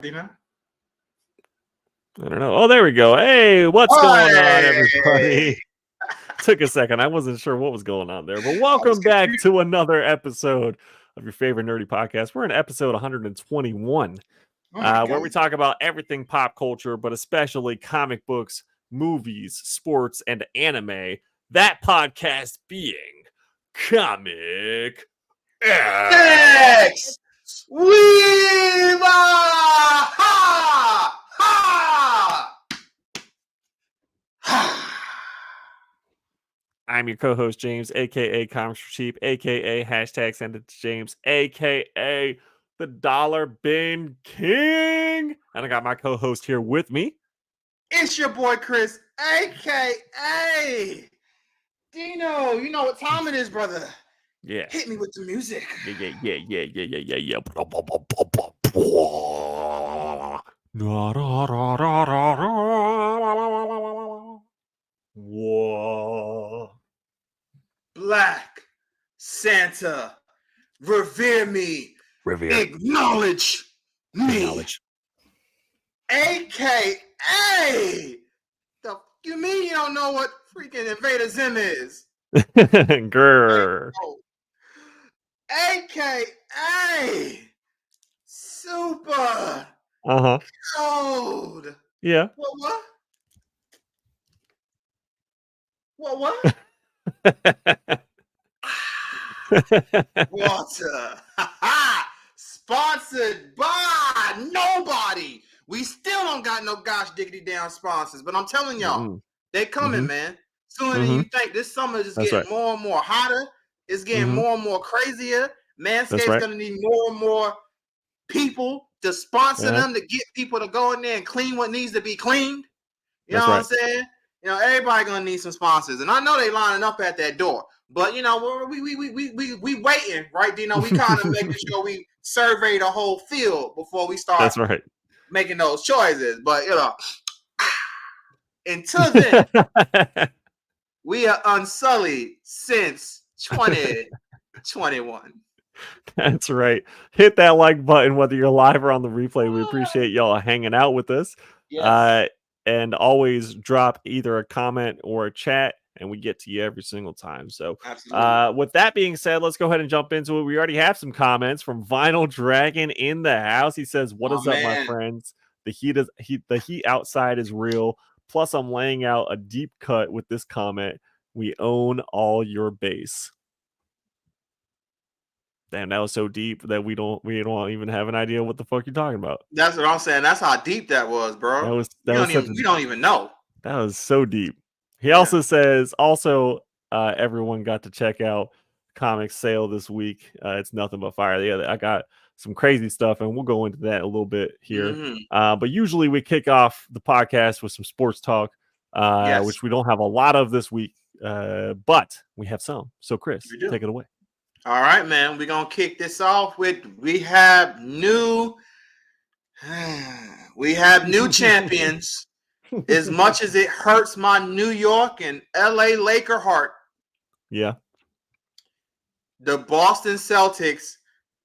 Dina? I don't know. Oh, there we go. Hey, what's going on, Hey! everybody? Took a second. I wasn't sure what was going on there, but I was welcome back confused. to another episode of your favorite nerdy podcast. We're in episode 121, Oh my where God. we talk about everything pop culture, but especially comic books, movies, sports, and anime. That podcast being Comic X! Weave! Ha! Ha! I'm your co-host James, aka Comics for Cheap, aka hashtag Send It to James, aka the Dollar Bin King, and I got my co-host here with me. It's your boy Chris, aka Dino. You know what time it is, brother. Yeah, Hit me with the music. yeah. Whoa. Black Santa, revere me, Revere. acknowledge me. Acknowledge. AKA, the you mean you don't know what freaking Invader Zim is? Grr. AKA, super cold. Yeah. What? Water. Sponsored by nobody. We still don't got no gosh diggity down sponsors, but I'm telling y'all, they coming, man. Sooner than you think. This summer is just getting more and more hotter. It's getting more and more crazier. Manscaped's gonna need more and more people to sponsor them, to get people to go in there and clean what needs to be cleaned. You know what I'm saying? You know, everybody gonna need some sponsors, and I know they lining up at that door. But you know, we waiting, right? You know, we kind of making sure we survey the whole field before we start making those choices. But you know, until then, we are unsullied since 2021. That's right. Hit that like button, whether you're live or on the replay. We appreciate y'all hanging out with us. Yes. And always drop either a comment or a chat, and we get to you every single time. So with that being said, let's go ahead and jump into it. We already have some comments from Vinyl Dragon in the house. He says, "What is up, my friends? The heat outside is real. Plus, I'm laying out a deep cut with this comment. We own all your base." Damn, that was so deep that we don't even have an idea what the fuck you're talking about. That's what I'm saying. That's how deep that was, bro. We don't even know. That was so deep. He also says, everyone got to check out Comics Sale this week. It's nothing but fire. Yeah, I got some crazy stuff, and we'll go into that a little bit here. But usually we kick off the podcast with some sports talk, which we don't have a lot of this week, but we have some. So, Chris, take it away. All right, man. We're going to kick this off with we have new champions. As much as it hurts my New York and LA Laker heart. Yeah. The Boston Celtics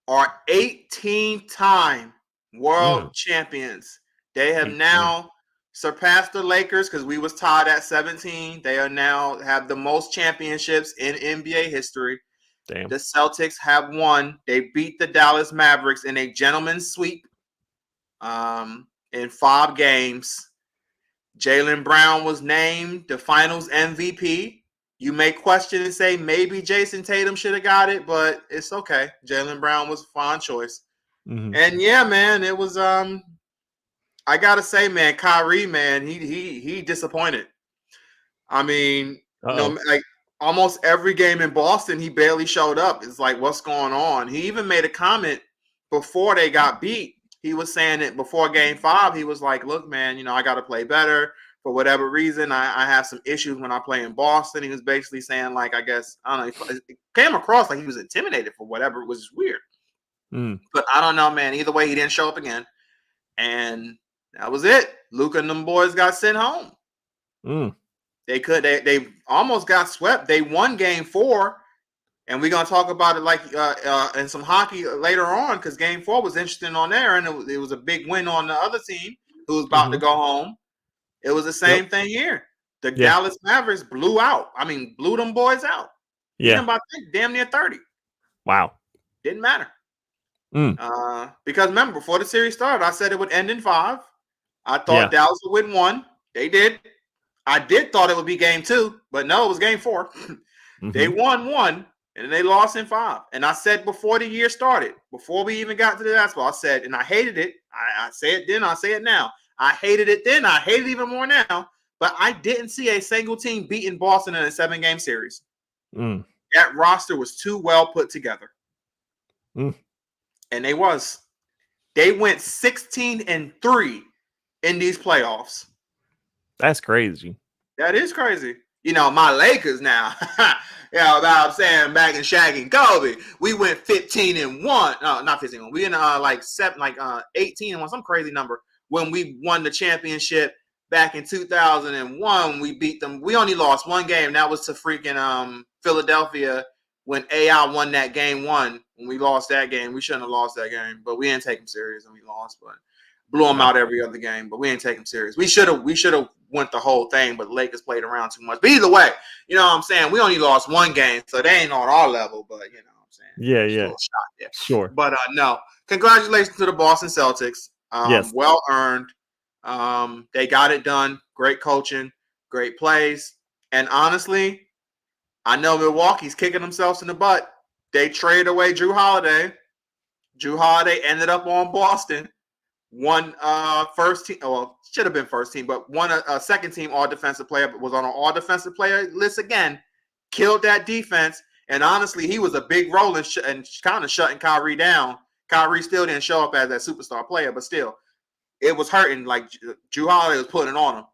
are 18-time world champions. They have now surpassed the Lakers because we was tied at 17. They are now have the most championships in NBA history. Damn. The Celtics have won. They beat the Dallas Mavericks in a gentleman's sweep in 5 games. Jaylen Brown was named the finals MVP. You may question and say maybe Jason Tatum should have got it, but it's okay. Jaylen Brown was a fine choice. And yeah, man, it was I gotta say, man, Kyrie, man, he disappointed. I mean, like almost every game in Boston, he barely showed up. It's like, what's going on? He even made a comment before they got beat. He was saying it before game 5. He was like, look, man, you know, I got to play better for whatever reason. I have some issues when I play in Boston. He was basically saying, like, I guess, I don't know, it came across like he was intimidated for whatever. It was weird. But I don't know, man. Either way, he didn't show up again. And that was it. Luka and them boys got sent home. They almost got swept. They won game 4. And we're gonna talk about it like in some hockey later on because Game 4 was interesting on there, and it was a big win on the other team who was about to go home. It was the same thing here. The Dallas Mavericks blew them boys out. Beat them by damn near 30. Wow. Didn't matter. Because remember, before the series started, I said it would end in 5. I thought Dallas would win 1. They did. I did thought it would be game 2, but no, it was game 4. They won 1, and they lost in 5. And I said before the year started, before we even got to the basketball, I said, and I hated it. I say it then, I say it now. I hated it then. I hate it even more now. But I didn't see a single team beating Boston in a 7-game series. That roster was too well put together. And they was. They went 16-3 in these playoffs. That's crazy. That is crazy. You know, my Lakers now. I'm saying back in Shaq and Kobe, we went 15-1. No, not 15-1. We in 18-1, some crazy number when we won the championship back in 2001. We beat them. We only lost 1 game. That was to freaking Philadelphia when AI won that game 1. When we lost that game, we shouldn't have lost that game, but we didn't take them serious and we lost. But blew them out every other game, but we didn't take them serious. We should have went the whole thing, but the Lakers played around too much. But either way, you know what I'm saying? We only lost 1 game, so they ain't on our level, but you know what I'm saying? Yeah. Still a shot there. Sure. But no, congratulations to the Boston Celtics. Well earned. They got it done. Great coaching, great plays. And honestly, I know Milwaukee's kicking themselves in the butt. They traded away Drew Holiday. Drew Holiday ended up on Boston. One first team, well, should have been first team, but one a second team all defensive player, but was on an all defensive player list again. Killed that defense, and honestly, he was a big role in and kind of shutting Kyrie down. Kyrie still didn't show up as that superstar player, but still, it was hurting. Like Drew Holiday was putting it on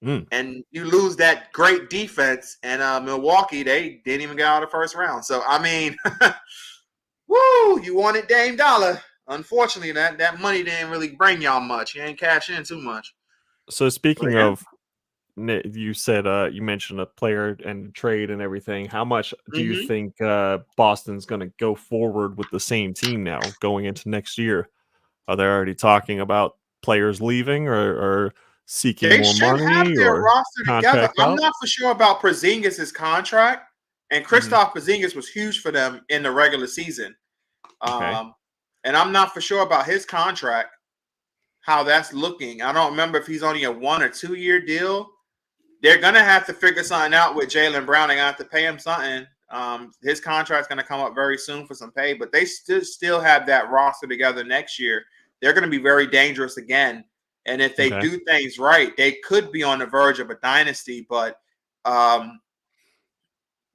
him, and you lose that great defense. And Milwaukee, they didn't even get out of the first round. So I mean, woo! You wanted Dame Dollar. Unfortunately, that money didn't really bring y'all much. You ain't cash in too much. So speaking of, you said you mentioned a player and trade and everything. How much do you think Boston's going to go forward with the same team now going into next year? Are they already talking about players leaving or seeking more money? They should have their roster together. I'm out? not for sure about Porzingis' contract, and Kristaps Porzingis was huge for them in the regular season. And I'm not for sure about his contract, how that's looking. I don't remember if he's only a 1 or 2 year deal. They're going to have to figure something out with Jaylen Brown. They're going to have to pay him something. His contract's going to come up very soon for some pay, but they still have that roster together next year. They're going to be very dangerous again. And if they do things right, they could be on the verge of a dynasty, but God,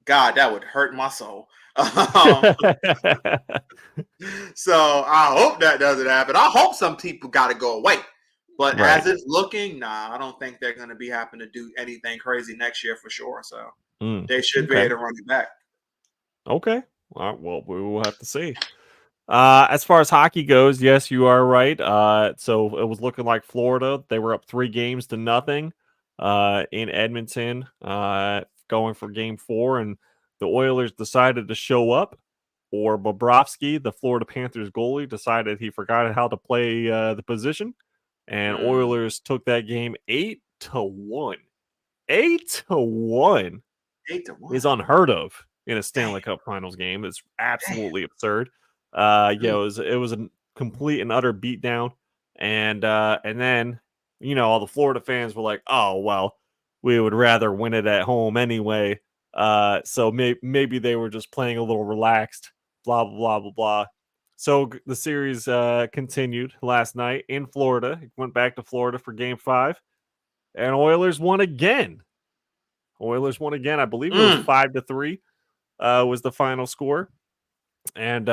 that would hurt my soul. So I hope that doesn't happen. I hope some people got to go away. But as it's looking, I don't think they're going to be having to do anything crazy next year for sure. So they should be able to run it back. Okay. Well, we will have to see. As far as hockey goes, yes, you are right. So it was looking like Florida. They were up 3-0 in Edmonton, going for game 4, and the Oilers decided to show up. Or Bobrovsky, the Florida Panthers goalie, decided he forgot how to play the position, and Oilers took that game 8-1. 8-1 is unheard of in a Stanley Cup Finals game. It's absolutely absurd. It was a complete and utter beatdown, and then all the Florida fans were like, "Oh well, we would rather win it at home anyway." So maybe they were just playing a little relaxed. Blah blah blah blah blah. So the series continued last night in Florida. It went back to Florida for Game 5, and Oilers won again. I believe it was 5-3. Was the final score. And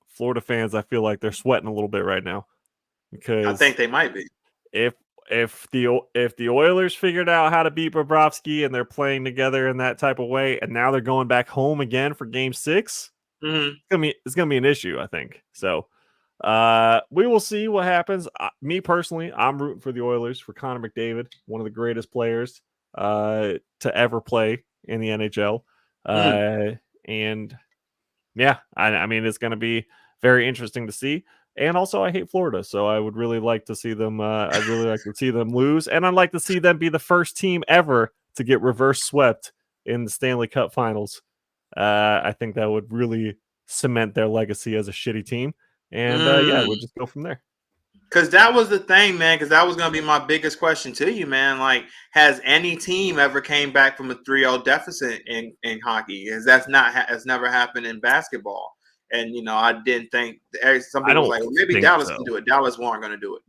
Florida fans, I feel like they're sweating a little bit right now because I think they might be. If the Oilers figured out how to beat Bobrovsky and they're playing together in that type of way, and now they're going back home again for Game 6, it's gonna be an issue, I think. So we will see what happens. Me personally, I'm rooting for the Oilers, for Connor McDavid, one of the greatest players to ever play in the NHL. And yeah, I mean, it's going to be very interesting to see. And also, I hate Florida, so I would really like to see them. I'd really like to see them lose, and I'd like to see them be the first team ever to get reverse swept in the Stanley Cup Finals. I think that would really cement their legacy as a shitty team, and yeah, we'll just go from there. Because that was the thing, man. Because that was going to be my biggest question to you, man. Like, has any team ever came back from a 3-0 deficit in hockey? Has never happened in basketball. And I didn't think some people was like, well, maybe Dallas can do it. Dallas weren't going to do it.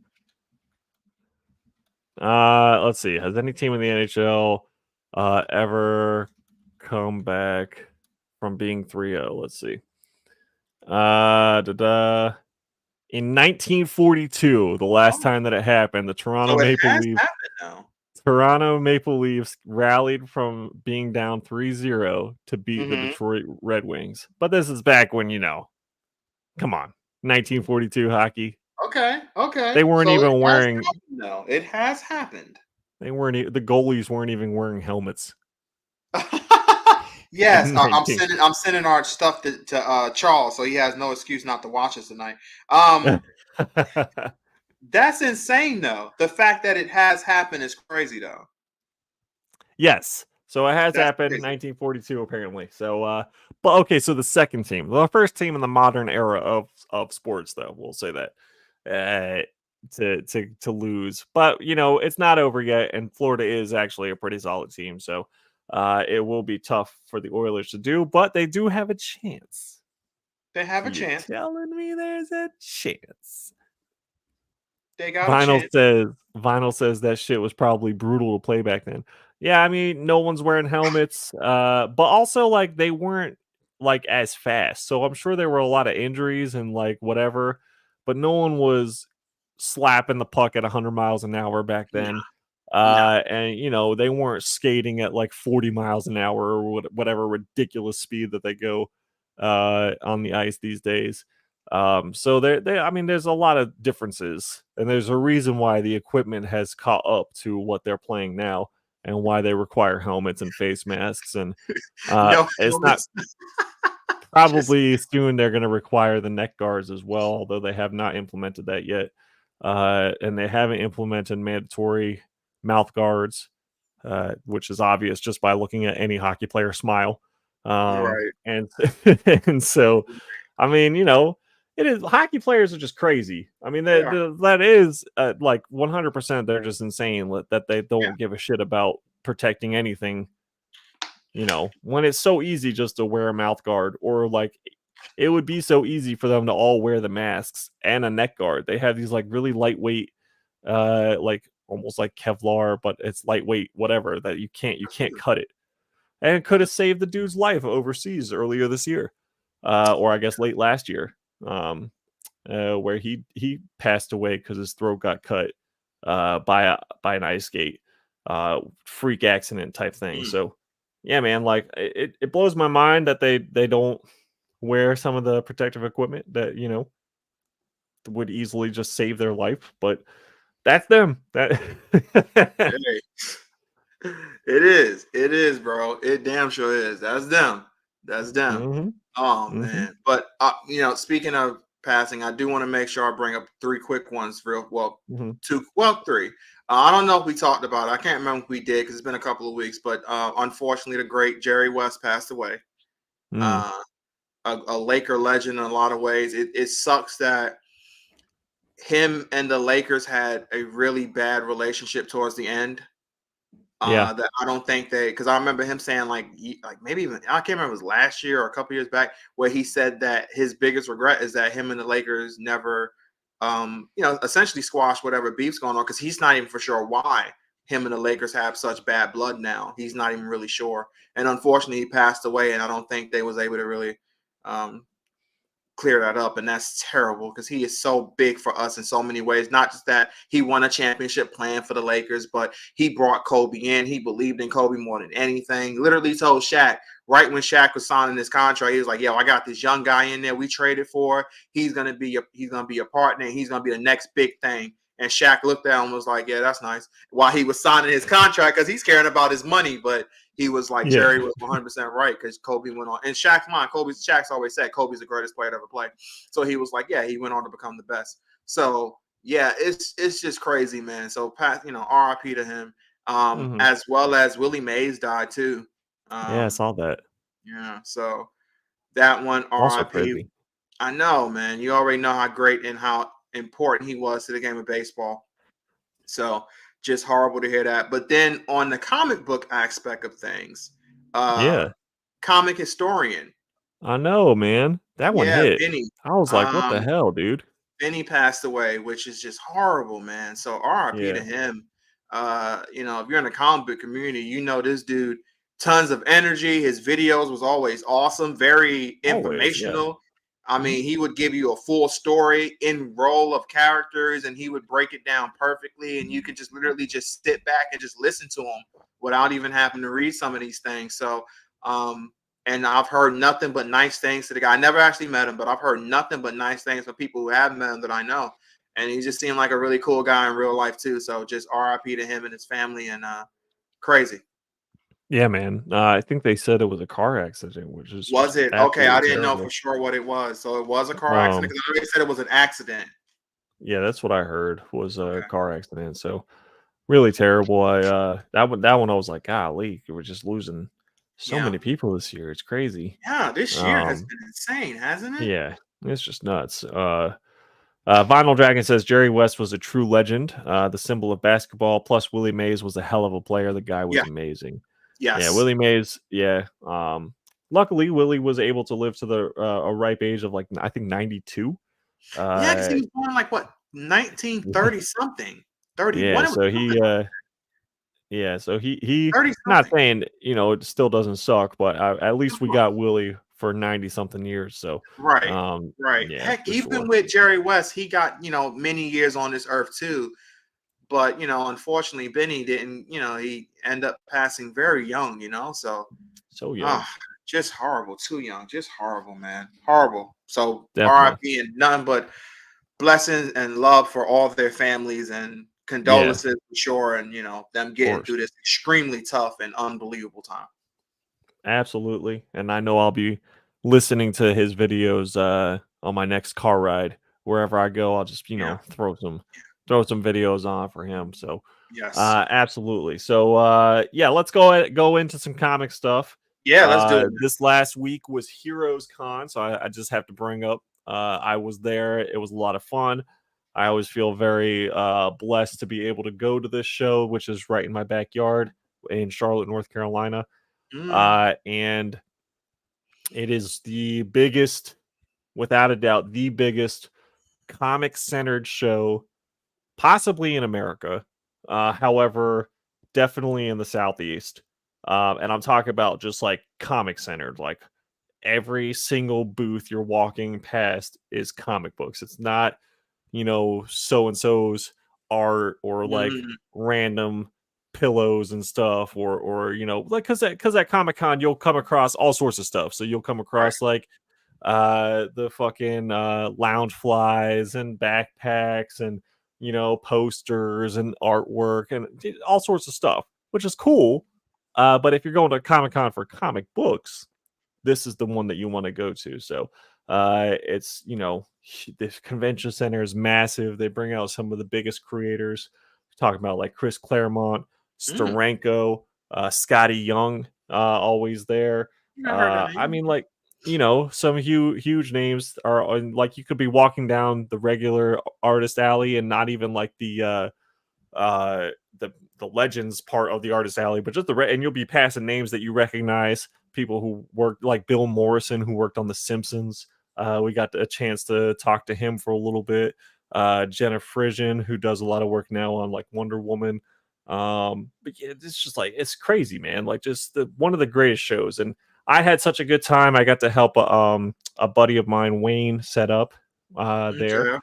Let's see. Has any team in the NHL ever come back from being 3-0? Let's see. In 1942, the last time that it happened, the Toronto Maple Leafs rallied from being down 3-0 to beat the Detroit Red Wings. But this is back when, come on, 1942 hockey. Okay. They weren't even wearing. No, it has happened. They weren't. The goalies weren't even wearing helmets. Yes, I'm sending our stuff to Charles, so he has no excuse not to watch us tonight. That's insane, though. The fact that it has happened is crazy, though. Yes, so it has happened in 1942, apparently. So, but okay, so the second team, the first team in the modern era of sports, though, we'll say that to lose, but it's not over yet, and Florida is actually a pretty solid team, so. It will be tough for the Oilers to do, but they do have a chance. They have a chance. Telling me there's a chance. They got a chance. Vinyl says that shit was probably brutal to play back then. Yeah, I mean, no one's wearing helmets, but also like they weren't like as fast. So I'm sure there were a lot of injuries and like whatever, but no one was slapping the puck at 100 miles an hour back then. And they weren't skating at like 40 miles an hour or whatever ridiculous speed that they go on the ice these days. So I mean, there's a lot of differences, and there's a reason why the equipment has caught up to what they're playing now, and why they require helmets and face masks. And it's not probably soon they're going to require the neck guards as well, although they have not implemented that yet. And they haven't implemented mandatory mouth guards, which is obvious just by looking at any hockey player smile. Right. And so, I mean, it is, hockey players are just crazy. I mean, that is like 100%. They're just insane that they don't give a shit about protecting anything. When it's so easy just to wear a mouth guard, or like it would be so easy for them to all wear the masks and a neck guard. They have these like really lightweight, like almost like Kevlar, but it's lightweight, whatever, that you can't cut it. And it could have saved the dude's life overseas earlier this year, or I guess late last year, where he passed away because his throat got cut by an ice skate, freak accident type thing. So yeah, man, like it blows my mind that they don't wear some of the protective equipment that would easily just save their life, but that's them. That it is, bro. It damn sure is. That's them. Mm-hmm. Oh man. But speaking of passing, I do want to make sure I bring up 3 quick ones three. I don't know if we talked about it. I can't remember if we did because it's been a couple of weeks, but unfortunately the great Jerry West passed away. A Laker legend in a lot of ways. It sucks that him and the Lakers had a really bad relationship towards the end. That I don't think because I remember him saying like maybe even I can't remember if it was last year or a couple years back, where he said that his biggest regret is that him and the Lakers never essentially squashed whatever beef's going on, because he's not even for sure why him and the Lakers have such bad blood now. He's not even really sure. And unfortunately he passed away, and I don't think they was able to really clear that up, and that's terrible because he is so big for us in so many ways. Not just that he won a championship playing for the Lakers, but he brought Kobe in. He believed in Kobe more than anything. Literally told Shaq right when Shaq was signing his contract, he was like, "Yo, I got this young guy in there we traded for. He's gonna be a partner. And he's gonna be the next big thing." And Shaq looked at him and was like, yeah, that's nice. While he was signing his contract, because he's caring about his money, but he was like, Jerry was 100% right, because Kobe went on. And Shaq's always said Kobe's the greatest player to ever play. So he was like, yeah, he went on to become the best. So yeah, it's just crazy, man. So Pat, RIP to him. As well as Willie Mays died too. I saw that. Yeah, so that one Also RIP. crazy. I know, man. You already know how great and how important he was to the game of baseball. So just horrible to hear that. But then on the comic book aspect of things, comic historian. I know, man. That one hit. Benny. I was like, what the hell, dude? Benny passed away, which is just horrible, man. So RIP to him. If you're in the comic book community, you know this dude, tons of energy. His videos was always awesome, very informational. I mean, he would give you a full story in role of characters, and he would break it down perfectly, and you could just literally just sit back and just listen to him without even having to read some of these things. So, and I've heard nothing but nice things to the guy. I never actually met him, but I've heard nothing but nice things from people who have met him that I know. And he just seemed like a really cool guy in real life too. So just RIP to him and his family, and crazy. Yeah, man. I think they said it was a car accident, which is was it okay? I didn't terrible. know for sure what it was. So it was a car accident, because I already said it was an accident. Yeah, that's what I heard, was a car accident. So really terrible. That one I was like, golly, we're just losing so many people this year. It's crazy. Yeah, this year has been insane, hasn't it? Yeah, it's just nuts. Vinyl Dragon says Jerry West was a true legend, the symbol of basketball. Plus, Willie Mays was a hell of a player. The guy was amazing. Yes. Yeah, Willie Mays. Yeah. Luckily, Willie was able to live to the a ripe age of, like, I think 92. Yeah, because he was born like what, 1930 something, 31. Yeah, so he not saying it still doesn't suck, but at least we got Willie for 90 something years. So right. Yeah, heck, even with Jerry West, he got many years on this earth too. But unfortunately, Benny didn't. He ended up passing very young. So young. Just horrible. Too young. Just horrible, man. Horrible. So Definitely. RIP, and none but blessings and love for all their families, and condolences for sure, and them getting through this extremely tough and unbelievable time. Absolutely. And I know I'll be listening to his videos on my next car ride. Wherever I go, I'll just throw some videos on for him. So yes, absolutely. So let's go into some comic stuff. Yeah, let's do it. This last week was Heroes Con, so I just have to bring up, I was there. It was a lot of fun. I always feel very blessed to be able to go to this show, which is right in my backyard in Charlotte, North Carolina. And it is the biggest, without a doubt, the biggest comic-centered show possibly in America. However, definitely in the Southeast. And I'm talking about just like comic-centered, like every single booth you're walking past is comic books. It's not, so-and-so's art or like random pillows and stuff, or like, because at Comic-Con you'll come across all sorts of stuff. So you'll come across like the fucking lounge flies and backpacks and posters and artwork and all sorts of stuff, which is cool. But if you're going to Comic-Con for comic books, this is the one that you want to go to. So it's this convention center is massive. They bring out some of the biggest creators. We're talking about like Chris Claremont, Steranko, Scotty Young, always there. I mean, like, some huge names are like, you could be walking down the regular artist alley and not even like the legends part of the artist alley, but just and you'll be passing names that you recognize, people who worked, like Bill Morrison, who worked on The Simpsons. We got a chance to talk to him for a little bit. Jenna Frisian, who does a lot of work now on like Wonder Woman. But yeah, it's just like, it's crazy, man. Like, just one of the greatest shows. And I had such a good time. I got to help a buddy of mine, Wayne, set up there.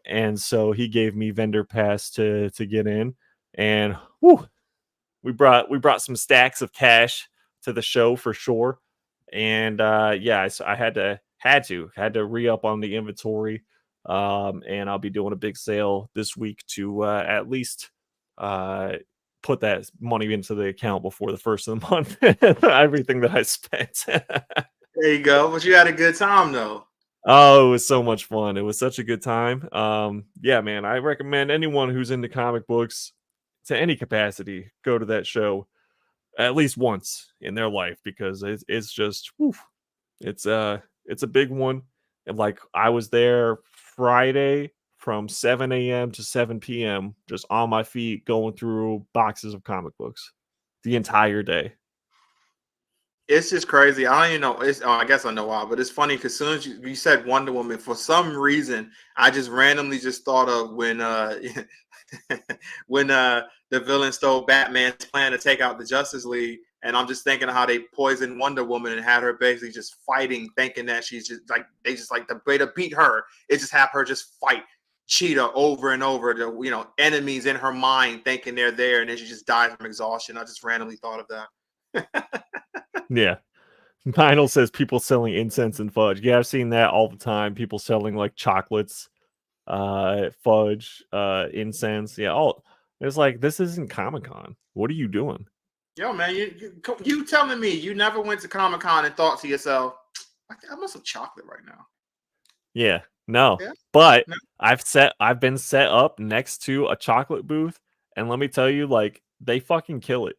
And so he gave me vendor pass to get in, and we brought some stacks of cash to the show for sure. And so I had to re-up on the inventory. And I'll be doing a big sale this week to at least put that money into the account before the first of the month. Everything that I spent. There you go. But you had a good time though. Oh, it was so much fun. It was such a good time. Yeah, man, I recommend anyone who's into comic books to any capacity go to that show at least once in their life, because it's just it's a big one. And like, I was there Friday from 7 a.m. to 7 p.m. just on my feet going through boxes of comic books the entire day. It's just crazy. I don't even know. I guess I know why, but it's funny because as soon as you said Wonder Woman, for some reason, I just randomly just thought of when when the villain stole Batman's plan to take out the Justice League, and I'm just thinking of how they poisoned Wonder Woman and had her basically just fighting, thinking that she's just like, they just like the way to beat her is just have her just fight Cheetah over and over, the enemies in her mind, thinking they're there, and then she just dies from exhaustion. I just randomly thought of that. Yeah. Vinyl says people selling incense and fudge. Yeah, I've seen that all the time. People selling like chocolates, fudge, incense. Yeah, all it's like, this isn't Comic-Con. What are you doing? Yo, man, you telling me you never went to Comic-Con and thought to yourself, I want some chocolate right now? Yeah, no. Yeah? But No? I've been set up next to a chocolate booth, and let me tell you, like, they fucking kill it.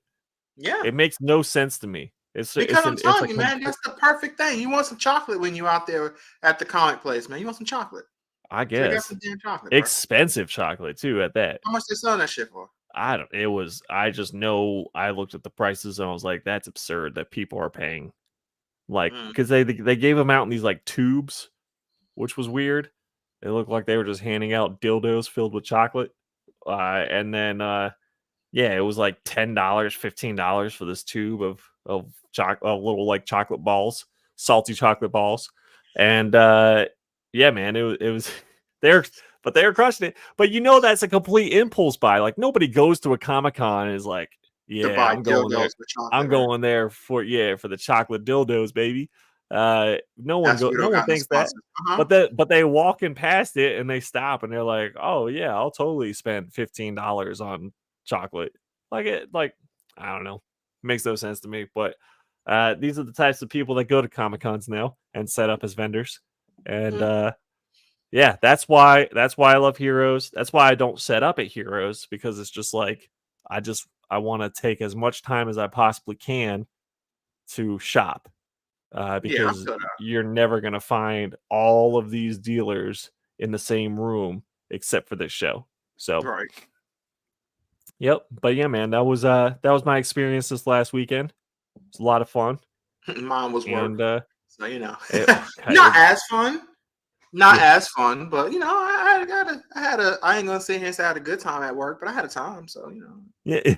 Yeah. It makes no sense to me. Because I'm telling you, man, that's the perfect thing. You want some chocolate when you're out there at the comic place, man. You want some chocolate. I So you got guess some damn chocolate, bro. expensive chocolate too at that. How much they selling that shit for? I just know, I looked at the prices and I was like, that's absurd that people are paying. Like, because they gave them out in these like tubes, which was weird. It looked like they were just handing out dildos filled with chocolate. And then yeah, it was like $10, $15 for this tube of little like chocolate balls, salty chocolate balls. And yeah, man, it was they're crushing it. But that's a complete impulse buy. Like, nobody goes to a Comic-Con and is like, yeah, I'm going there. I'm going there for the chocolate dildos, baby. No one thinks that. But they walking past it and they stop and they're like, oh yeah, I'll totally spend $15 on chocolate. Like, I don't know, makes no sense to me. But these are the types of people that go to Comic-Cons now and set up as vendors. And yeah, that's why I love Heroes. That's why I don't set up at Heroes, because it's just like, I want to take as much time as I possibly can to shop. Because you're never going to find all of these dealers in the same room except for this show. So, right. Yep. But yeah, man, that was my experience this last weekend. It was a lot of fun. Mine was work. So, not as fun. Not as fun, but I ain't gonna sit here and say I had a good time at work, but I had a time, so Yeah.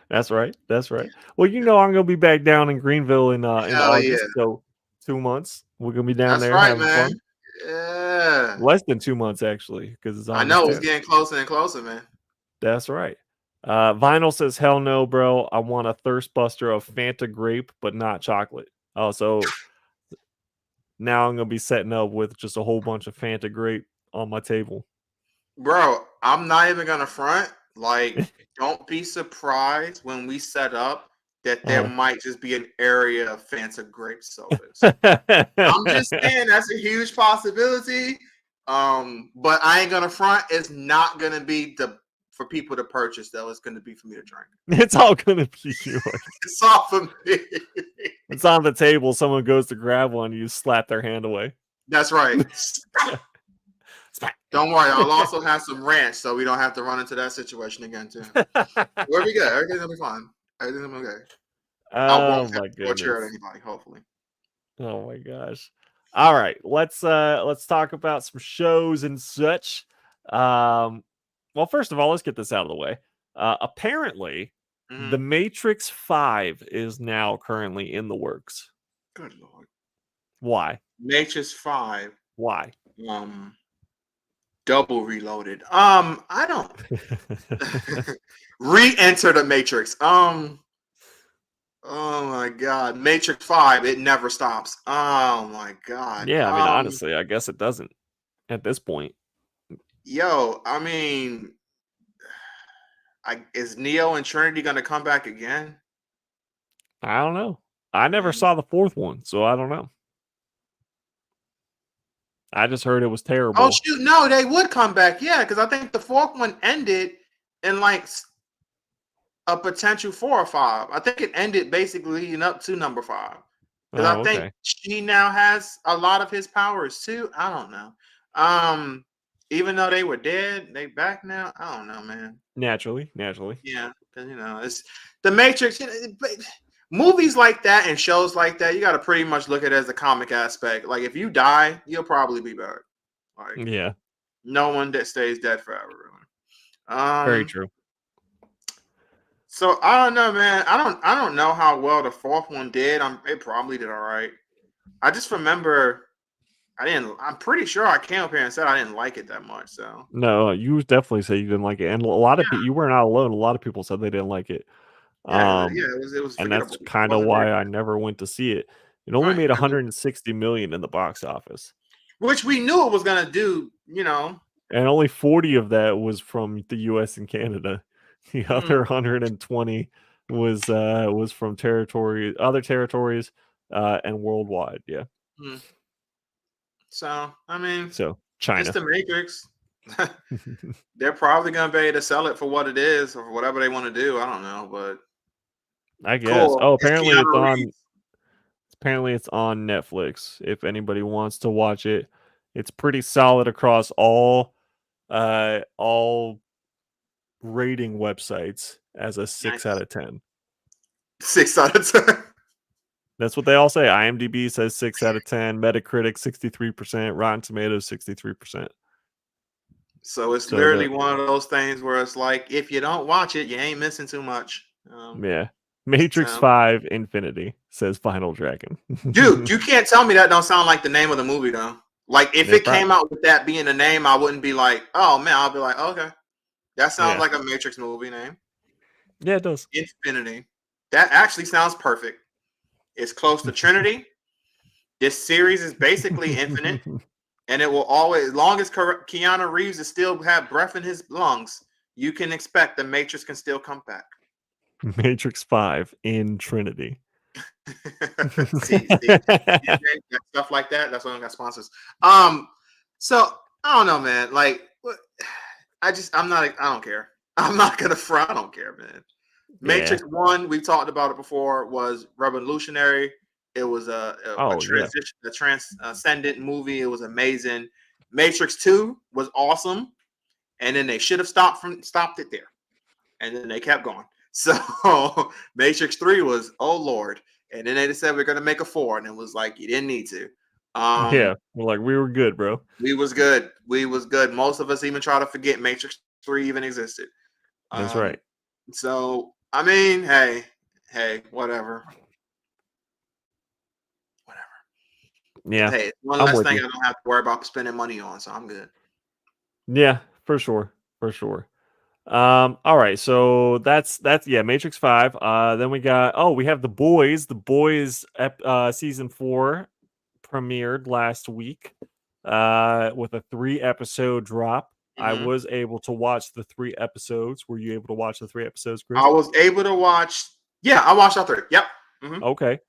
That's right. Well, I'm gonna be back down in Greenville in August, so 2 months. We're gonna be down there having fun. Yeah. Less than 2 months, actually, because it's I know it's getting closer and closer, man. That's right. Vinyl says, hell no, bro. I want a thirst buster of Fanta grape, but not chocolate. Oh, so now I'm gonna be setting up with just a whole bunch of Fanta grape on my table. Bro, I'm not even gonna front. Like, don't be surprised when we set up that there might just be an area of Fanta grape sodas. I'm just saying that's a huge possibility. But I ain't gonna front. It's not gonna be for people to purchase, though. It's gonna be for me to drink. It's all gonna be yours. It's all for me. It's on the table. Someone goes to grab one, you slap their hand away. That's right. Don't worry, I'll also have some ranch, so we don't have to run into that situation again, too. We'll be good. Everything's gonna be fine. Everything's gonna be okay. I won't have to torture anybody, hopefully. Oh my gosh. All right, let's talk about some shows and such. Well, first of all, let's get this out of the way. Apparently, The Matrix 5 is now currently in the works. Good Lord. Why? Matrix 5. Why? Double Reloaded. I don't. Re-enter the Matrix. Oh my God, Matrix 5, it never stops. Oh my God. Yeah, I mean, honestly, I guess it doesn't at this point. Yo, I mean, is Neo and Trinity gonna come back again? I don't know. I never Mm. saw the fourth one, so I don't know. I just heard it was Oh terrible. shoot, no, they would come back. Yeah, because I think the fourth one ended in like a potential 4 or 5. I think it ended basically leading up to number 5. Because I Oh, think okay. she now has a lot of his powers too. I don't know. Even though they were dead, they back now. I don't know, man. Naturally. Yeah, because it's the Matrix. Movies like that and shows like that, you got to pretty much look at it as a comic aspect. Like if you die, you'll probably be back. Like Yeah, no one that stays dead forever, really. very true. So I don't know, man. I don't know how well the fourth one did. It probably did all right. I just remember I'm pretty sure I came up here and said I didn't like it that much. So No, you definitely say you didn't like it, and a lot of yeah, people. You were not alone. A lot of people said they didn't like it. yeah, it was And that's forgettable. It kind of wasn't very why I good. never went to see it. It only Right. made 160 million in the box office, Which we knew it was gonna do, and only 40 of that was from the U.S. and Canada. The Mm, other 120 was from other territories, and worldwide. Yeah, mm. So I mean, so it's China. the Matrix. They're probably gonna be able to sell it for what it is or whatever they want to do. I don't know, but I guess. cool. Oh, It's apparently it's Keanu on. Reeves. Apparently it's on Netflix. If anybody wants to watch it, it's pretty solid across all rating websites as a 6 out Nice. of 10. 6 out of 10. That's what they all say. IMDb says 6 out of 10, Metacritic 63%, Rotten Tomatoes 63%. So it's So literally the one of those things where it's like, if you don't watch it, you ain't missing too much. yeah. Matrix So, 5 Infinity says Final Dragon. dude, you can't tell me that don't sound like the name of the movie though. Like if It it prob- came out with that being the name, I wouldn't be like, oh man, I'll be like, okay, that sounds yeah. like a Matrix movie name. Yeah, it does. Infinity. That actually sounds perfect. It's close to Trinity. This series is basically infinite, and it will always, as long as Keanu Reeves is still have breath in his lungs, you can expect the Matrix can still come back. Matrix 5 in Trinity. see, stuff like that. That's why I got sponsors. So I don't know, man. Like, I'm not. I don't care. I'm not gonna front. I don't care, man. Yeah. Matrix 1, we talked about it before, was revolutionary. It was a Oh, yeah. transition, a transcendent movie. It was amazing. Matrix 2 was awesome, and then they should have stopped it there, and then they kept going. So Matrix 3 was, oh Lord, and then they said we're gonna make a 4, and it was like you didn't need to. Yeah. We're like, we were good, bro. We was good. We was good. Most of us even try to forget Matrix 3 even existed. That's Um, right. so I mean, hey, whatever. Yeah. Hey, it's one I'm less with thing I you. don't have to worry about spending money on, so I'm good. Yeah, for sure. For sure. All right, so that's yeah, Matrix 5. Then we have The Boys. The Boys season 4 premiered last week with a 3-episode drop. I Mm-hmm. was able to watch the 3 episodes. Were you able to watch the 3 episodes, I Chris? was able to watch. Yeah, I watched all 3. Yep. Mm-hmm. Okay.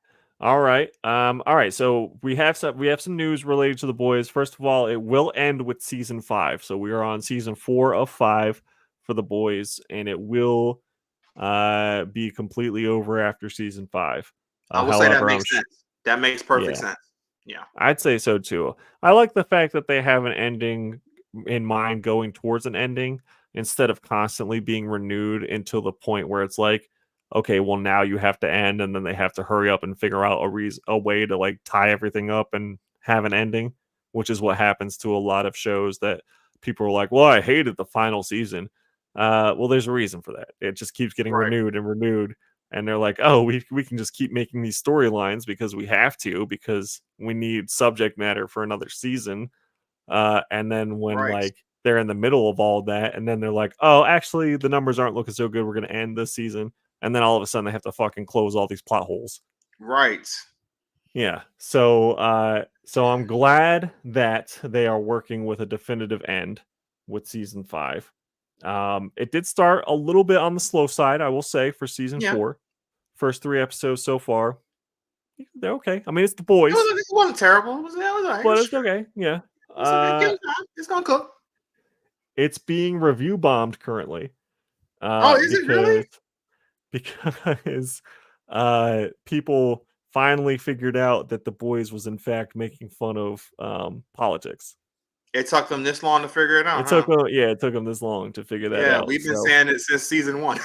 All right. All right. So we have some news related to The Boys. First of all, it will end with season 5. So we are on season 4 of 5 for The Boys, and it will be completely over after season 5. I will say that However, makes sense. That makes perfect yeah, sense. Yeah. I'd say so too. I like the fact that they have an ending in mind, going towards an ending, instead of constantly being renewed until the point where it's like, okay, well now you have to end, and then they have to hurry up and figure out a way to like tie everything up and have an ending, which is what happens to a lot of shows that people are like, well, I hated the final season. Well, there's a reason for that. It just keeps getting Right. renewed and renewed, and they're like, oh, we can just keep making these storylines because we have to, because we need subject matter for another season. And then when Right. like they're in the middle of all that, and then they're like, oh, actually the numbers aren't looking so good, we're going to end this season. and then all of a sudden they have to fucking close all these plot holes. Right. Yeah. So so I'm glad that they are working with a definitive end with season 5. It did start a little bit on the slow side, I will say, for season 4. First 3 episodes so far, they're okay. I mean, it's The Boys. It wasn't terrible. It was all right. But it's okay. Yeah. It's okay. It's gonna cook. It's being review bombed currently. Is it really? Because people finally figured out that The Boys was in fact making fun of politics. It took them this long to figure it out. It took them this long to figure that out. Yeah, we've been saying it since season 1.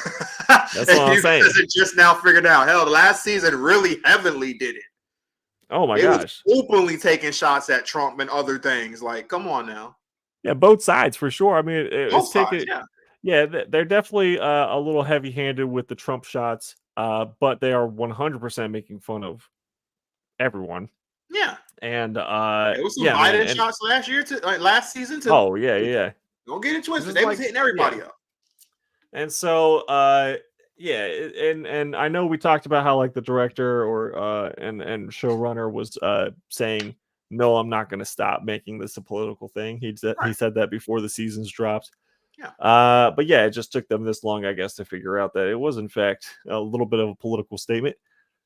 That's what I'm saying. It just now figured out. Hell, the last season really heavily did it. Oh my gosh! Was openly taking shots at Trump and other things. Like, come on now. Yeah, both sides for sure. I mean, it's taking. Yeah, they're definitely a little heavy-handed with the Trump shots, but they are 100% making fun of everyone. Yeah, and it was some Biden shots last year too, like last season too. Oh yeah. Don't get it twisted. They was hitting everybody up. And so, and I know we talked about how like the director or and showrunner was saying, no, I'm not going to stop making this a political thing. He said that before the seasons dropped. Yeah. But yeah, it just took them this long, I guess, to figure out that it was in fact a little bit of a political statement.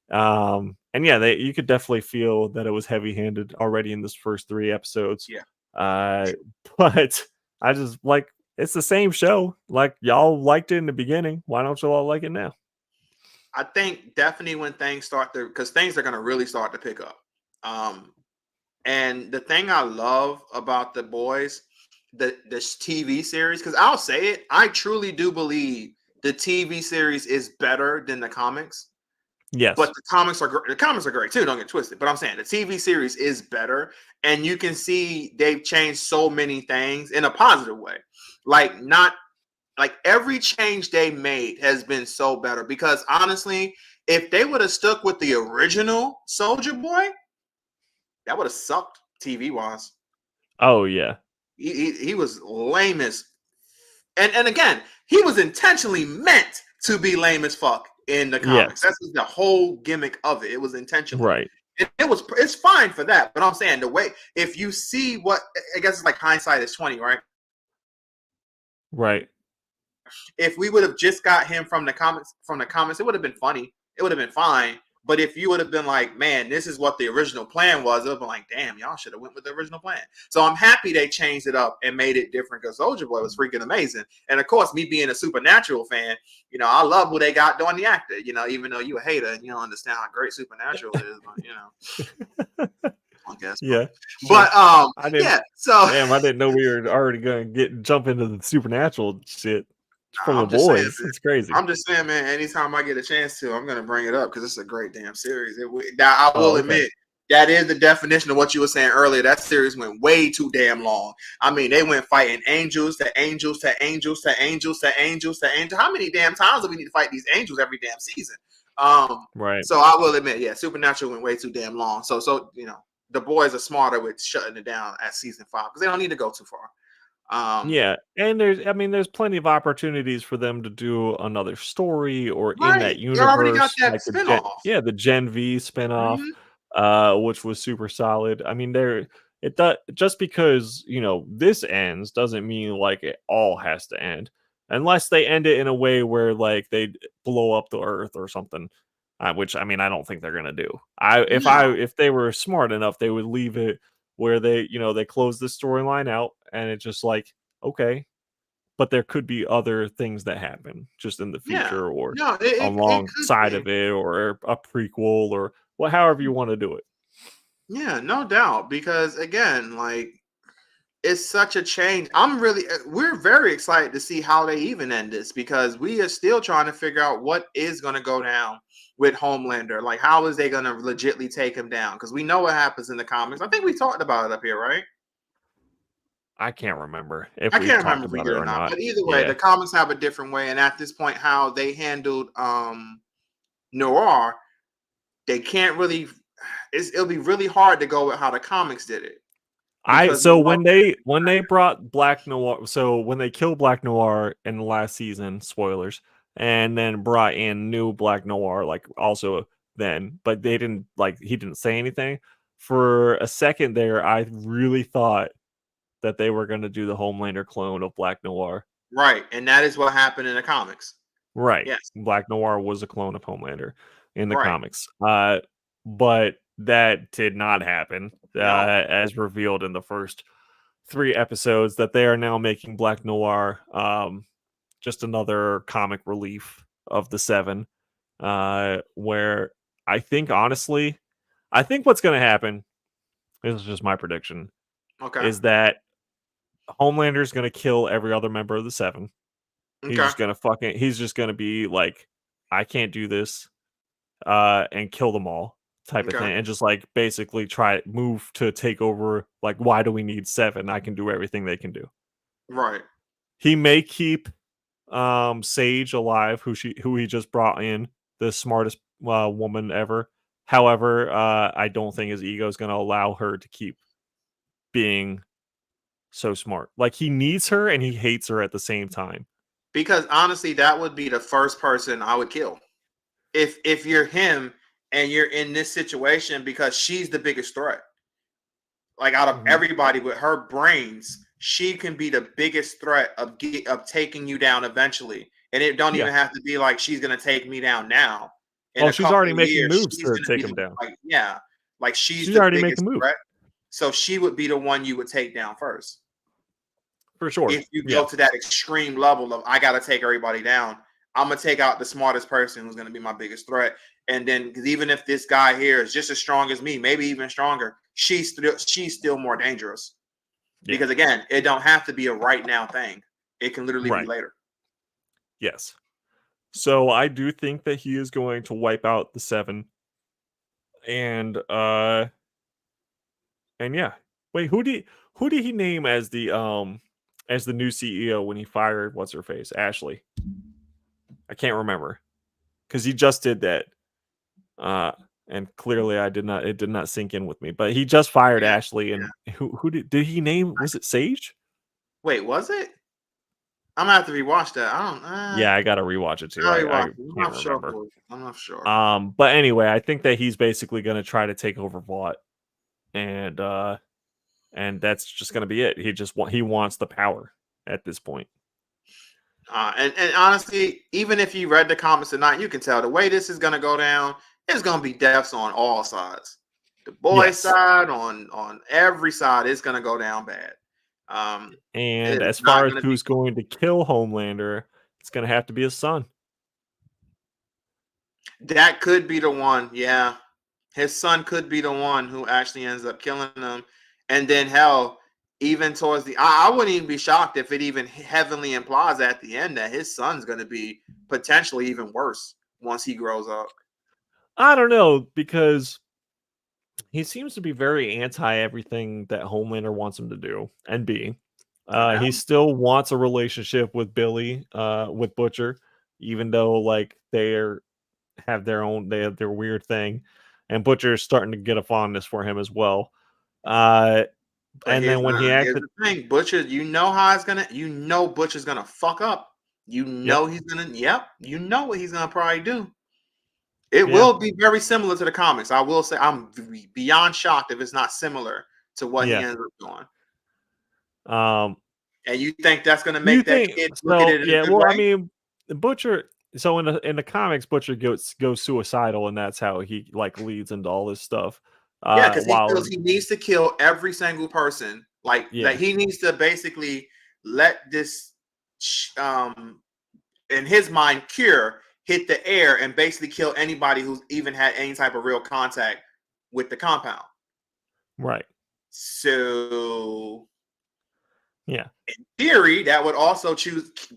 And yeah, you could definitely feel that it was heavy-handed already in this first 3 episodes. Yeah. But I just like, it's the same show. Like, y'all liked it in the beginning. Why don't y'all like it now? I think definitely when things start to, because things are going to really start to pick up. And the thing I love about The Boys, this TV series, because I'll say it, I truly do believe the TV series is better than the comics. Yes. But the comics are great too, don't get twisted. But I'm saying the TV series is better, and you can see they've changed so many things in a positive way. Like, not like every change they made has been so better, because honestly, if they would have stuck with the original Soldier Boy, that would have sucked TV wise. Oh yeah. He was lame as, and again, he was intentionally meant to be lame as fuck in the comics. That's the whole gimmick of it. It was intentional, right? And it's fine for that. But I'm saying the way, if you see what, I guess it's like hindsight is 20, right? Right. If we would have just got him from the comics, it would have been funny. It would have been fine. But if you would have been like, man, this is what the original plan was, it would have been like, damn, y'all should have went with the original plan. So I'm happy they changed it up and made it different, because Soldier Boy was freaking amazing. And of course, me being a Supernatural fan, I love who they got doing the actor, even though you a hater and you don't understand how great Supernatural is, but I guess. Yeah. But I didn't know we were already going to jump into the Supernatural shit from The Boys. It's crazy. I'm just saying, man, anytime I get a chance to, I'm going to bring it up, because it's a great damn series. I will admit, that is the definition of what you were saying earlier. That series went way too damn long. I mean, they went fighting angels to angels to angels to angels to angels to angels. How many damn times do we need to fight these angels every damn season? Right. So I will admit, yeah, Supernatural went way too damn long. So The Boys are smarter with shutting it down at season 5, because they don't need to go too far. And there's plenty of opportunities for them to do another story or in that universe. They already got that spinoff. The Gen V spinoff, which was super solid. I mean, just because this ends doesn't mean like it all has to end, unless they end it in a way where like they blow up the Earth or something. Which I don't think they're gonna do. If they were smart enough, they would leave it where they close the storyline out, and it's just like, okay, but there could be other things that happen just in the future, or alongside of it, or a prequel, or however you want to do it. Yeah, no doubt, because again, like, it's such a change. We're very excited to see how they even end this, because we are still trying to figure out what is going to go down with Homelander. Like, how is they going to legitly take him down? Because we know what happens in the comics. I think we talked about it up here, right? I can't remember if we did or not. But either way, the comics have a different way. And at this point, how they handled Noir, they can't really. It'll be really hard to go with how the comics did it. When they brought Black Noir, so when they killed Black Noir in the last season, spoilers, and then brought in new Black Noir, like also then, but they didn't he didn't say anything. For a second there, I really thought that they were going to do the Homelander clone of Black Noir. Right, and that is what happened in the comics. Right. Yes. Black Noir was a clone of Homelander in the Right. comics. But that did not happen, as revealed in the first 3 episodes, that they are now making Black Noir just another comic relief of the 7, where I think, honestly, what's going to happen, this is just my prediction, is that Homelander's going to kill every other member of the 7. He's just gonna be like, I can't do this, and kill them all type of thing, and just like basically move to take over. Like, why do we need 7? I can do everything they can do. Right. He may keep Sage alive, who he just brought in, the smartest woman ever. However, I don't think his ego is gonna allow her to keep being so smart. Like, he needs her and he hates her at the same time. Because honestly, that would be the first person I would kill. If you're him and you're in this situation, because she's the biggest threat. Like, out of everybody with her brains, she can be the biggest threat of taking you down eventually. And it don't even have to be like she's going to take me down now. She's already making moves to take him down. Like she's the already biggest threat. So she would be the one you would take down first. For sure. If you go to that extreme level of, I got to take everybody down, I'm going to take out the smartest person who's going to be my biggest threat. And then, because even if this guy here is just as strong as me, maybe even stronger, she's still more dangerous. Yeah. Because again, it don't have to be a right now thing. It can literally be later. Yes. So I do think that he is going to wipe out the 7. And yeah. Wait, who did he name as the new CEO when he fired what's her face? Ashley. I can't remember. Because he just did that. And clearly it did not sink in with me. But he just fired Ashley, and who did he name? Was it Sage? Wait, was it? I'm gonna have to rewatch that. I don't. Yeah, I gotta rewatch it too. I can't remember. I'm not sure. But anyway, I think that he's basically gonna try to take over Vought, and that's just gonna be it. He wants the power at this point. And honestly, even if you read the comics or not, you can tell the way this is gonna go down. It's gonna be deaths on all sides. The boy side, on every side, it's gonna go down bad. And as far as who's going to kill Homelander, it's going to have to be his son. That could be the one. Yeah. His son could be the one who actually ends up killing him. And then, hell, even towards I wouldn't even be shocked if it even heavily implies at the end that his son's going to be potentially even worse once he grows up. I don't know, because he seems to be very anti everything that Homelander wants him to do and be. He still wants a relationship with Billy, with Butcher, even though like they have their weird thing, and Butcher's starting to get a fondness for him as well. And then when he acted, the thing, Butcher, you know how it's gonna, Butcher's gonna fuck up. You know he's gonna, you know what he's gonna probably do. It will be very similar to the comics. I will say I'm beyond shocked if it's not similar to what he ends up doing. And you think that's going to make that kid look at it in a good way? I mean, Butcher. So in the comics, Butcher goes suicidal, and that's how he like leads into all this stuff. Because he feels he needs to kill every single person. Like he needs to basically let this, in his mind, cure hit the air and basically kill anybody who's even had any type of real contact with the compound. Right. So, yeah, in theory, that would also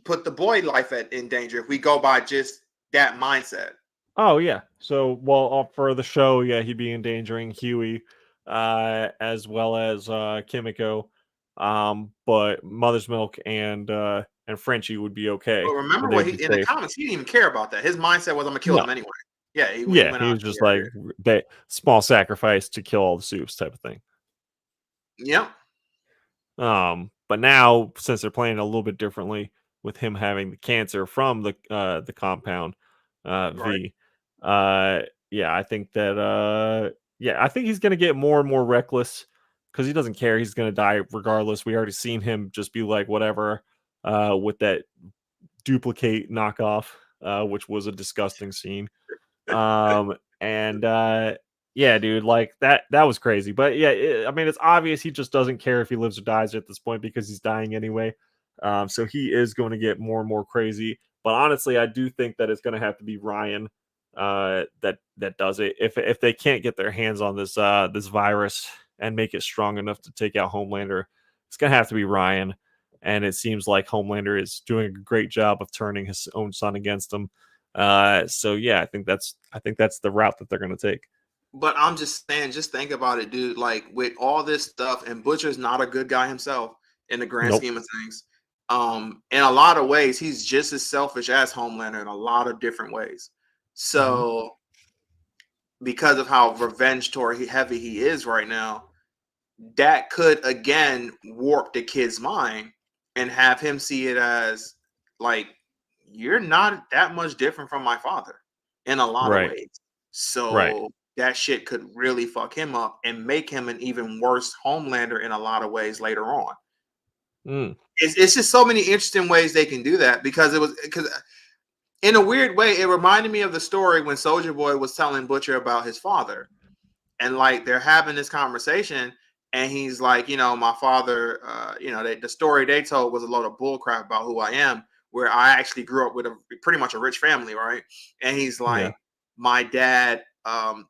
put the boy life in danger if we go by just that mindset. Oh yeah. So, well, for the show, he'd be endangering Huey, as well as Kimiko. But Mother's Milk and Frenchie would be okay. But remember what in the comics, he didn't even care about that. His mindset was, I'm gonna kill him anyway. Yeah, he was just like that small sacrifice to kill all the soups type of thing. Yep. But now, since they're playing a little bit differently with him having the cancer from the compound V. Yeah, I think that I think he's gonna get more and more reckless because he doesn't care. He's gonna die regardless. We already seen him just be like whatever with that duplicate knockoff, which was a disgusting scene. And yeah, dude, like that was crazy. But yeah, I mean, it's obvious he just doesn't care if he lives or dies at this point because he's dying anyway. So he is going to get more and more crazy. But honestly, I do think that it's going to have to be Ryan that does it. If they can't get their hands on this virus and make it strong enough to take out Homelander, it's going to have to be Ryan. And it seems like Homelander is doing a great job of turning his own son against him. So yeah, I think that's the route that they're going to take. But I'm just saying, just think about it, dude. Like with all this stuff, and Butcher's not a good guy himself in the grand scheme of things. In a lot of ways, he's just as selfish as Homelander in a lot of different ways. So, because of how revenge-tory heavy he is right now, that could again warp the kid's mind and have him see it as like, you're not that much different from my father in a lot of ways. So that shit could really fuck him up and make him an even worse Homelander in a lot of ways later on. It's just so many interesting ways they can do that because in a weird way, it reminded me of the story when Soulja Boy was telling Butcher about his father. And like they're having this conversation and he's like, my father, the story they told was a load of bullcrap about who I am, where I actually grew up with pretty much a rich family, right? And he's like, my dad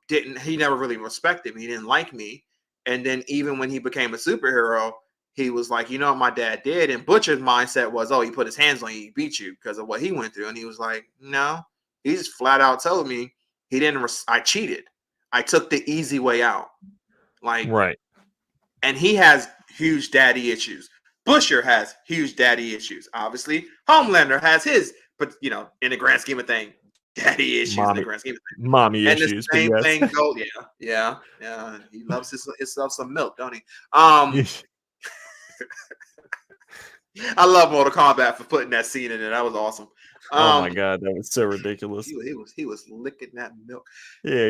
he never really respected me. He didn't like me. And then even when he became a superhero, he was like, what my dad did? And Butcher's mindset was, he put his hands on you, he beat you because of what he went through. And he was like, no, he just flat out told me he didn't, I cheated. I took the easy way out. And he has huge daddy issues. Butcher has huge daddy issues. Obviously, Homelander has his, but in the grand scheme of things, daddy issues in the grand scheme of things. Mommy issues. And the same thing goes. Yeah. He loves himself some milk, don't he? I love Mortal Kombat for putting that scene in there. That was awesome. Oh my god, that was so ridiculous. He was licking that milk. Yeah,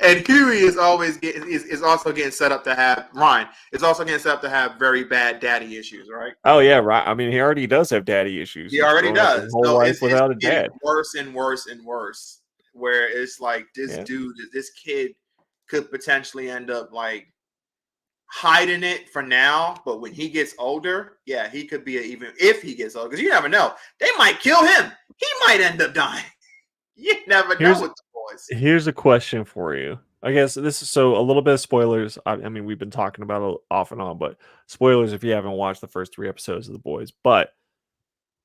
And Huey is also getting set up to have Ryan. Is also getting set up to have very bad daddy issues, right? Oh yeah, right. I mean, he already does have daddy issues. He already does. His whole life without a dad. Worse and worse and worse. Where it's like this kid could potentially end up like hiding it for now, but when he gets older, he could be even if he gets older, because you never know. They might kill him. He might end up dying. You never know with the boys. Here's a question for you. I guess this is a little bit of spoilers. I mean, we've been talking about it off and on, but spoilers if you haven't watched the first 3 episodes of The Boys. But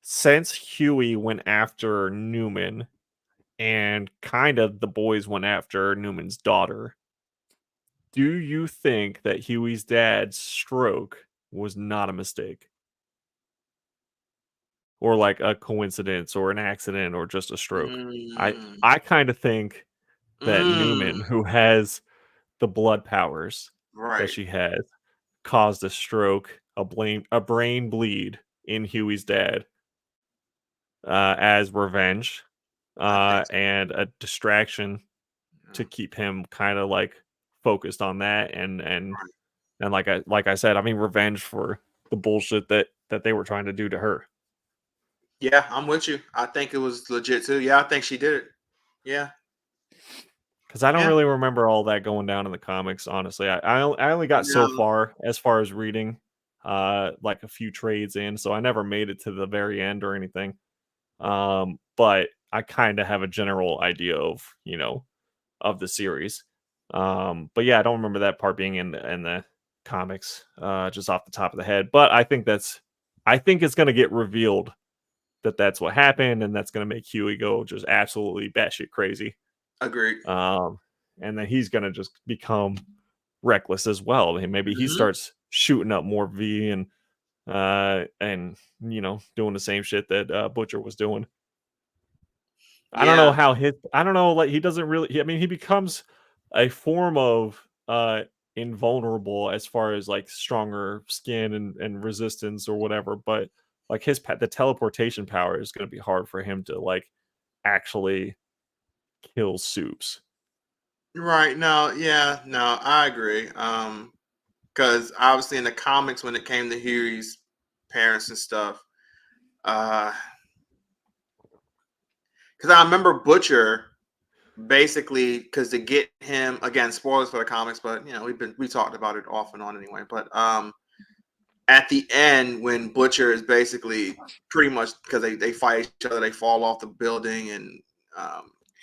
since Huey went after Newman and kind of the boys went after Newman's daughter, do you think that Huey's dad's stroke was not a mistake? Or like a coincidence or an accident or just a stroke? I kind of think that Newman, who has the blood powers that she has, caused a stroke, a brain bleed in Huey's dad as revenge and a distraction to keep him kind of like focused on that and like I said, I mean, revenge for the bullshit that they were trying to do to her. Yeah, I'm with you. I think it was legit too. Yeah, I think she did it. Yeah. Because I don't really remember all that going down in the comics, honestly. I only got so far as reading like a few trades in, so I never made it to the very end or anything. But I kind of have a general idea of, of the series. But yeah, I don't remember that part being in the comics just off the top of the head. But I think it's going to get revealed that that's what happened, and that's going to make Huey go just absolutely batshit crazy. Agreed. And then he's going to just become reckless as well. I mean, maybe he starts shooting up more V and doing the same shit that Butcher was doing. I don't know how like he doesn't really. I mean, he becomes a form of invulnerable as far as like stronger skin and resistance or whatever, but like the teleportation power is going to be hard for him to like actually kill Soups. Right. No, yeah, no, I agree. Because obviously in the comics, when it came to Huey's parents and stuff, because I remember Butcher basically, because to get him, again, spoilers for the comics, but we talked about it off and on anyway. But at the end, when Butcher is basically pretty much, because they fight each other, they fall off the building, and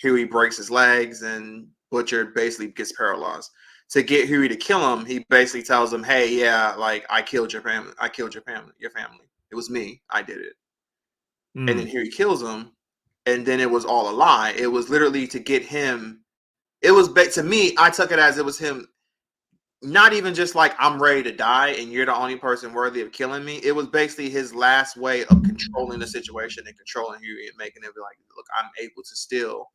Huey breaks his legs, and Butcher basically gets paralyzed. To get Huey to kill him, he basically tells him, "Hey, yeah, like I killed your family. I killed your family. Your family. It was me. I did it." And then Huey kills him, and then it was all a lie. It was literally to get him. It was to me. I took it as it was him. Not even just like I'm ready to die and you're the only person worthy of killing me. It was basically his last way of controlling the situation and controlling Huey and making it be like, look, I'm able to still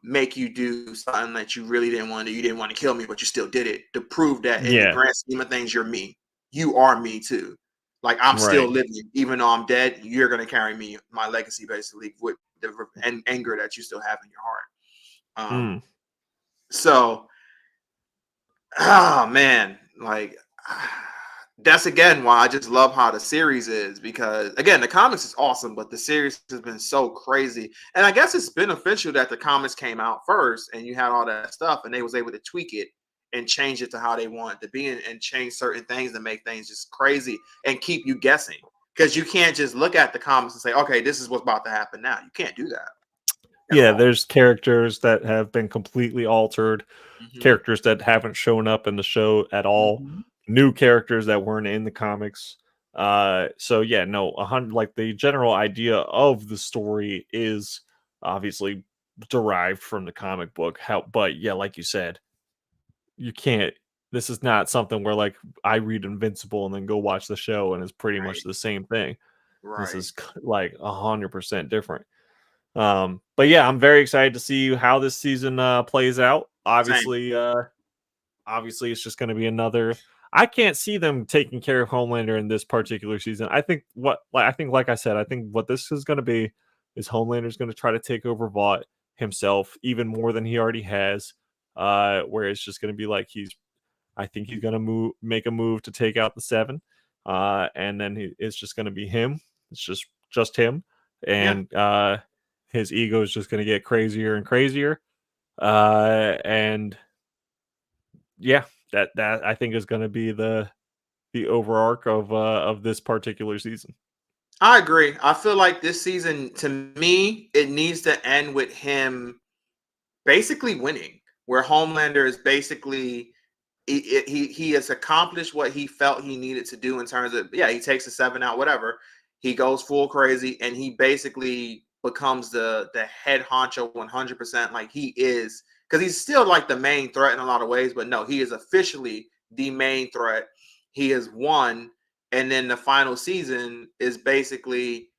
make you do something that you really didn't want to do. You didn't want to kill me, but you still did it to prove that in the grand scheme of things, you're me. You are me too. Like I'm still living, even though I'm dead. You're gonna carry me, my legacy, basically, with the anger that you still have in your heart. So, oh man, like that's again why I just love how the series is, because again the comics is awesome, but the series has been so crazy. And I guess it's beneficial that the comics came out first and you had all that stuff and they was able to tweak it and change it to how they want it to be, and change certain things to make things just crazy and keep you guessing, because you can't just look at the comics and say, okay, this is what's about to happen now. You can't do that. Yeah, there's characters that have been completely altered, characters that haven't shown up in the show at all, new characters that weren't in the comics. So yeah, no, like the general idea of the story is obviously derived from the comic book. But yeah, like you said, you can't. This is not something where like I read Invincible and then go watch the show and it's pretty much the same thing. This is like 100% different. But yeah, I'm very excited to see how this season plays out. Obviously, it's just going to be another. I can't see them taking care of Homelander in this particular season. I think like I said, I think what this is going to be is Homelander's going to try to take over Vought himself even more than he already has. Where it's just going to be like I think he's going to make a move to take out the Seven, and then it's just going to be him. It's just him, and his ego is just going to get crazier and crazier. And yeah, that I think is going to be the overarch of this particular season. I agree. I feel like this season, to me, it needs to end with him basically winning, where Homelander is basically he has accomplished what he felt he needed to do in terms of, he takes the Seven out, whatever. He goes full crazy and he basically becomes the head honcho 100%, like he is, because he's still like the main threat in a lot of ways, but no, he is officially the main threat. He has won, and then the final season is basically,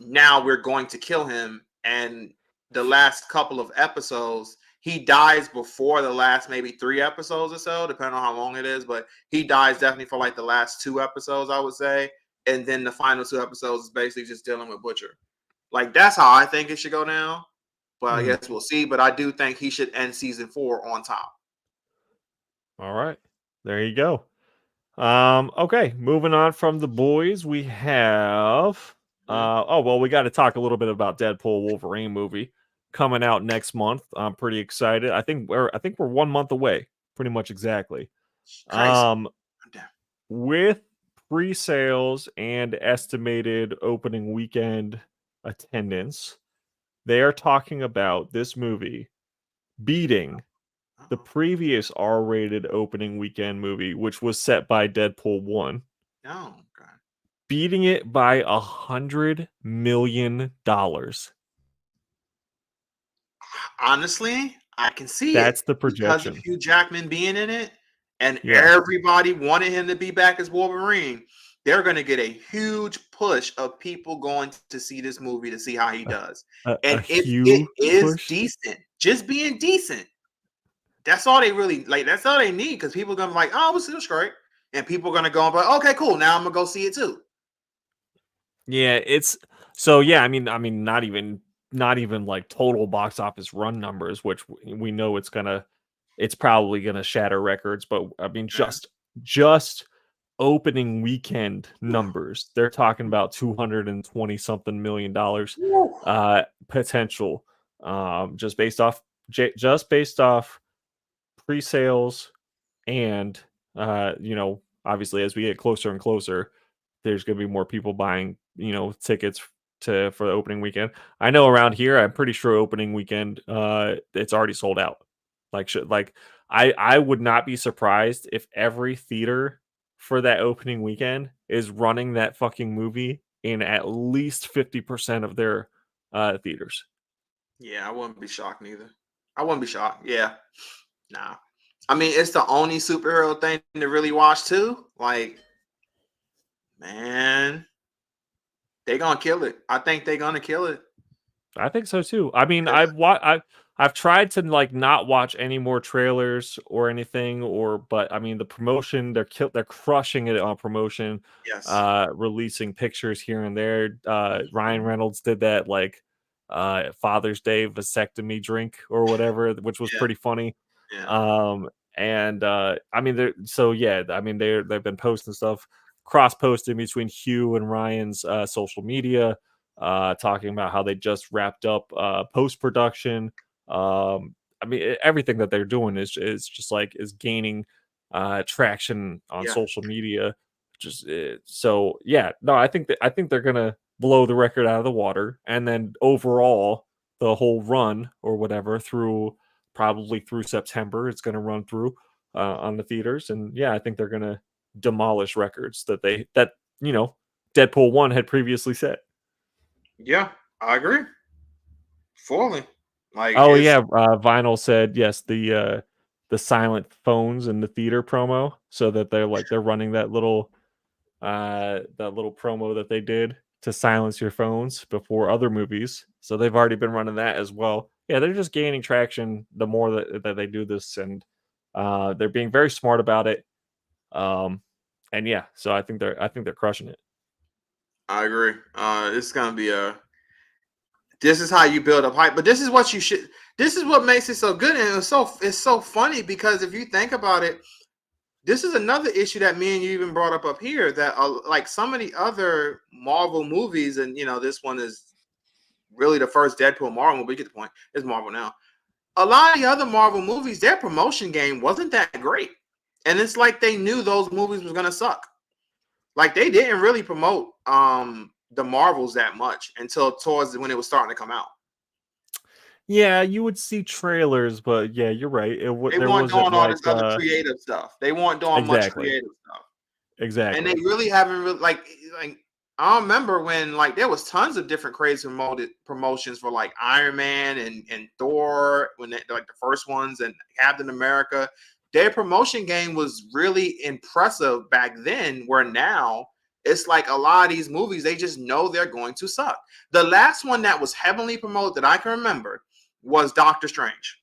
now we're going to kill him. And the last couple of episodes, he dies before the last maybe 3 episodes or so, depending on how long it is, but he dies definitely for like the last 2 episodes, I would say. And then the final 2 episodes is basically just dealing with Butcher. Like that's how I think it should go down. But I guess we'll see. But I do think he should end season 4 on top. All right, there you go. Okay, moving on from the boys, we have we got to talk a little bit about Deadpool Wolverine movie coming out next month. I'm pretty excited. I think we're 1 month away, pretty much exactly. With pre-sales and estimated opening weekend attendance, they are talking about this movie beating the previous R-rated opening weekend movie, which was set by Deadpool 1. Oh, God. Beating it by $100 million. Honestly, I can see That's it the because of projection. Hugh Jackman being in it, and everybody wanted him to be back as Wolverine. They're going to get a huge push of people going to see this movie to see how he does. And if it is decent, just being decent, that's all they really like. That's all they need because people are gonna be like, oh, it was great, and people are gonna go and be like, okay, cool. Now I'm gonna go see it too. Yeah, it's so yeah. I mean, not even like total box office run numbers, which we know it's probably gonna shatter records. But I mean, just opening weekend numbers, they're talking about $220 something million potential, just based off pre-sales, and obviously as we get closer and closer, there's going to be more people buying tickets for the opening weekend. I know around here, I'm pretty sure opening weekend it's already sold out. I would not be surprised if every theater for that opening weekend is running that fucking movie in at least 50% of their theaters. Yeah, I wouldn't be shocked neither. I wouldn't be shocked. Yeah. Nah. I mean, it's the only superhero thing to really watch too. Like, man, they gonna kill it. I think they're gonna kill it. I think so too. I mean, I've tried to like not watch any more trailers or anything, but I mean the promotion, they're crushing it on promotion. Yes. Releasing pictures here and there. Ryan Reynolds did that like Father's Day vasectomy drink or whatever, which was pretty funny. Yeah. And I mean they've been posting stuff, cross posting between Hugh and Ryan's social media, talking about how they just wrapped up post-production. I mean, everything that they're doing is just like is gaining traction on social media. So yeah, no, I think they're gonna blow the record out of the water, and then overall the whole run or whatever probably through September, it's gonna run through on the theaters, and yeah, I think they're gonna demolish records that Deadpool 1 had previously set. Yeah, I agree. Fully. Like, oh yeah, Vinyl said yes. The silent phones in the theater promo, so that they're running that little promo that they did to silence your phones before other movies. So they've already been running that as well. Yeah, they're just gaining traction the more that they do this, and they're being very smart about it. And yeah, so I think they're crushing it. I agree. It's gonna be this is how you build up hype, but this is what you should. This is what makes it so good, and it's so funny because if you think about it, this is another issue that me and you even brought up here that like some of the other Marvel movies, and this one is really the first Deadpool Marvel movie. You get the point. It's Marvel now. A lot of the other Marvel movies, their promotion game wasn't that great, and it's like they knew those movies was gonna suck. Like they didn't really promote the Marvels that much until towards when it was starting to come out. Yeah, you would see trailers, but yeah, you're right. They There weren't wasn't doing all like this other creative stuff. They weren't doing much exactly, creative stuff. And they exactly. really haven't really like I remember when like there was tons of different crazy promotions for like Iron Man and Thor when they like the first ones and Captain America. Their promotion game was really impressive back then, where now it's like a lot of these movies, they just know they're going to suck. The last one that was heavily promoted that I can remember was Doctor Strange.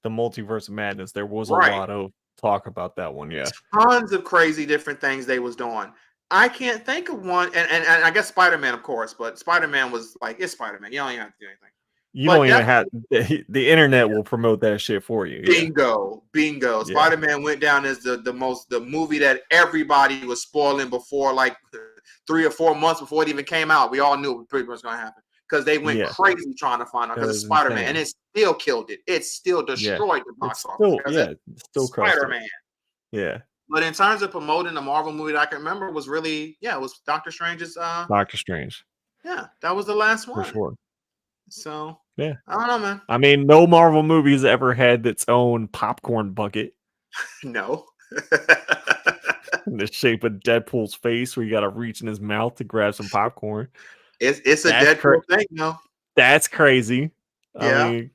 The Multiverse of Madness. There was a Right. lot of talk about that one. Yeah, Tons of crazy different things they was doing. I can't think of one, and I guess Spider-Man, of course, but Spider-Man was like, it's Spider-Man. You don't even have to do anything. you But don't even have the internet will promote that shit for you. Yeah. Bingo. Yeah. Spider-Man went down as the movie that everybody was spoiling before, like 3 or 4 months before it even came out. We all knew it was pretty much going to happen because they went crazy trying to find out because it's Spider-Man, and it still killed it. It still destroyed the box office. It's still Spider-Man. Yeah. But in terms of promoting the Marvel movie that I can remember was really, it was Doctor Strange's. Doctor Strange. Yeah, that was the last one. For sure. So, yeah. I don't know, man. I mean, no Marvel movie's ever had its own popcorn bucket. No. In the shape of Deadpool's face, where you got to reach in his mouth to grab some popcorn. It's a Deadpool thing, no. That's crazy. Yeah. I mean,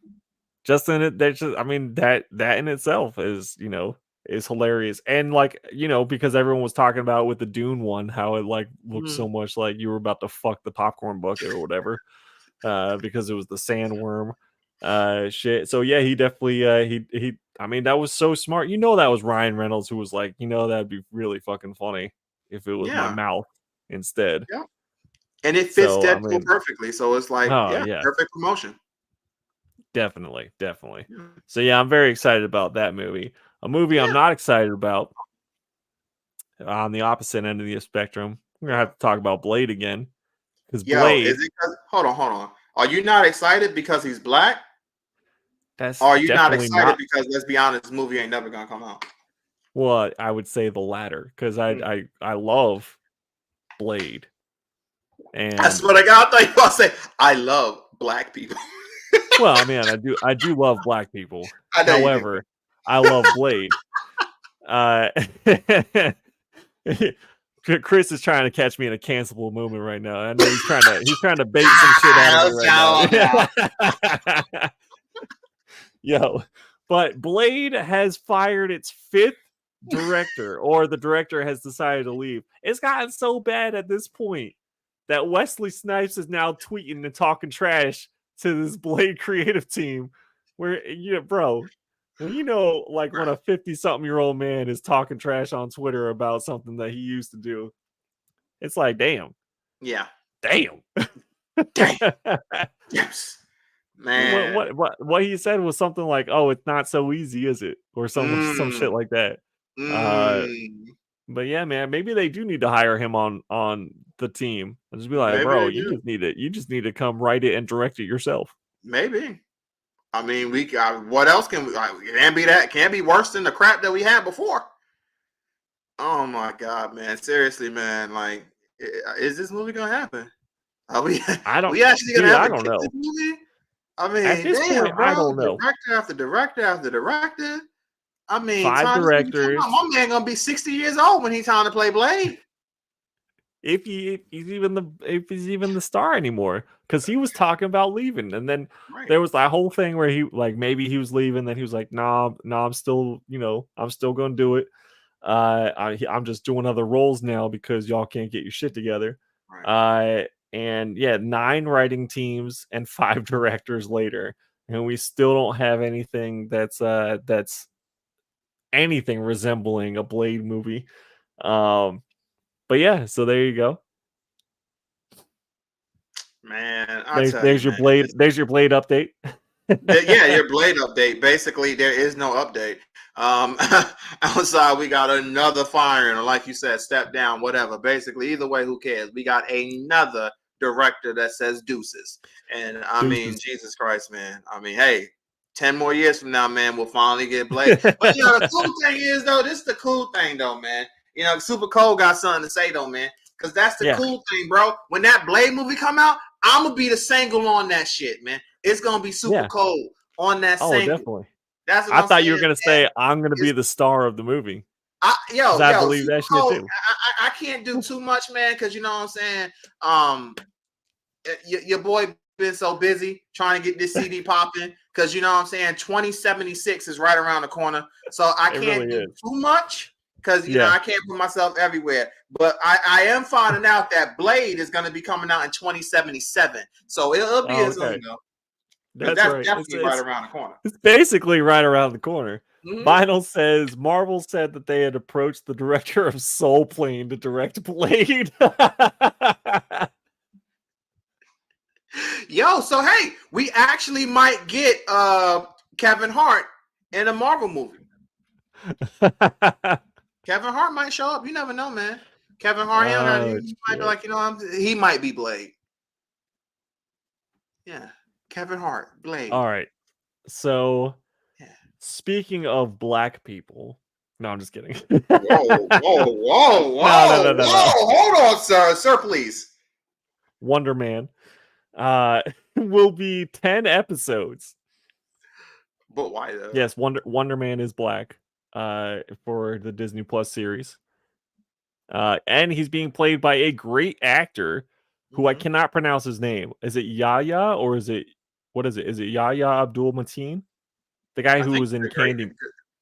just in it, that in itself is, is hilarious. And like, because everyone was talking about with the Dune one, how it like looked so much like you were about to fuck the popcorn bucket or whatever, because it was the sandworm. Shit. So yeah, he definitely he I mean, that was so smart. You know, that was Ryan Reynolds who was like, that'd be really fucking funny if it was my Yeah. mouth instead. Yeah. And it fits So I Deadpool mean, perfectly. So it's like, oh yeah, yeah, perfect promotion. definitely. Yeah. So yeah, I'm very excited about that movie. A movie I'm Yeah. not excited about, on the opposite end of the spectrum, we're gonna have to talk about Blade again. Because Yo, is Blade, it hold on. Are you not excited because he's black? that's Or are you not definitely excited not. because, let's be honest, this movie ain't never gonna come out? Well, I would say the latter, because I love Blade, I and swear to God, I thought you were gonna say, I love black people. well, I mean, I do love black people. I know you do. However, I love Blade. Uh, Chris is trying to catch me in a cancelable moment right now. I know he's trying to bait some shit out of me right now. Yo, but Blade has fired its 5th director, or the director has decided to leave. It's gotten so bad at this point that Wesley Snipes is now tweeting and talking trash to this Blade creative team. Where, bro, when like when a 50-something-year-old man is talking trash on Twitter about something that he used to do, it's like, damn. Yeah. Damn. Damn. Yes. Man. What he said was something like, "Oh, it's not so easy, is it?" Or some shit like that. But yeah, man, maybe they do need to hire him on the team and just be like, Maybe "Bro, they do. you just need to come write it and direct it yourself." Maybe. I mean, we got, what else can we? Can't be worse than the crap that we had before. Oh my God, man! Seriously, man. Like, is this movie gonna happen? Are we? I don't, We actually gonna dude. have I to don't kick know. this movie? I At mean, this point, damn, I bro. don't know. Director after director after director. I mean, 5 time this movie come out, directors. my man gonna be 60 years old when he's time to play Blade. If he's even the star anymore, because he was talking about leaving, and then there was that whole thing where he, like, maybe he was leaving, then he was like, nah, I'm still, I'm still gonna do it. I'm just doing other roles now because y'all can't get your shit together. Right. And yeah, 9 writing teams and 5 directors later, and we still don't have anything that's anything resembling a Blade movie. But yeah, so there you go. Man, There's your Blade. There's your Blade update. Yeah, your Blade update. Basically, there is no update. Outside, we got another firing, or like you said, step down, whatever. Basically, either way, who cares? We got another director that says deuces. And I mean, Jesus Christ, man. I mean, hey, 10 more years from now, man, we'll finally get Blade. But the cool thing is, though, this is the cool thing, though, man. Super Cole got something to say, though, man. Because that's the cool thing, bro. When that Blade movie come out, I'm gonna be the single on that shit, man. It's gonna be super cold on that single. Oh, definitely. That's what I I'm thought saying. you were gonna say I'm gonna be the star of the movie. I believe that shit too. I can't do too much, man, because you know what I'm saying. Your boy been so busy trying to get this CD popping, because you know what I'm saying. 2076 is right around the corner, so I can't do too much. Because I can't put myself everywhere, but I am finding out that Blade is going to be coming out in 2077, so it'll be a Zoom though. That's right. Definitely right around the corner. It's basically right around the corner. Vinyl says Marvel said that they had approached the director of Soul Plane to direct Blade. Yo, so hey, we actually might get Kevin Hart in a Marvel movie. Kevin Hart might show up. You never know, man. Kevin Hart, he might be like, he might be Blade. Yeah, Kevin Hart, Blade. All right. So, speaking of black people, no, I'm just kidding. whoa! No. Hold on, sir, please. Wonder Man will be 10 episodes. But why though? Yes, Wonder Man is black for the Disney Plus series. And he's being played by a great actor who I cannot pronounce his name. Is it Yahya, or is it, what is it? Is it Yahya Abdul-Mateen? The guy who was in Candy.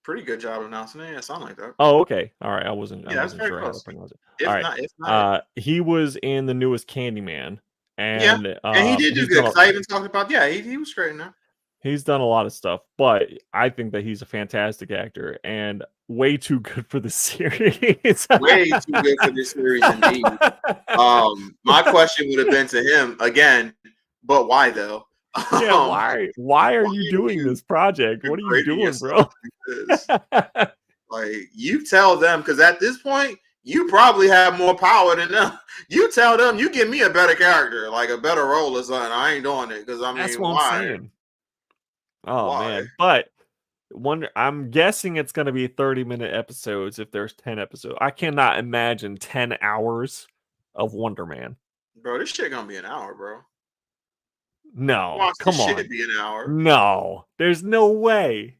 Pretty good job announcing it. Yeah, something like that. Oh, okay. All right. I wasn't sure how to pronounce it. If all right. If not, he was in the newest Candyman. And and he did do good. I even talked about, he was great in there. He's done a lot of stuff, but I think that he's a fantastic actor and way too good for the series. Way too good for this series, indeed. My question would have been to him again, but why though? Yeah, why are you doing this project? What are you doing, bro? Like, you tell them, because at this point, you probably have more power than them. You tell them, you give me a better character, like a better role or something. I ain't doing it because That's mean, what why? I'm saying. Oh why? man, but I'm guessing it's going to be 30-minute episodes if there's 10 episodes. I cannot imagine 10 hours of Wonder Man. Bro, this shit gonna be an hour, bro. No, come on. Shit be an hour. No, there's no way.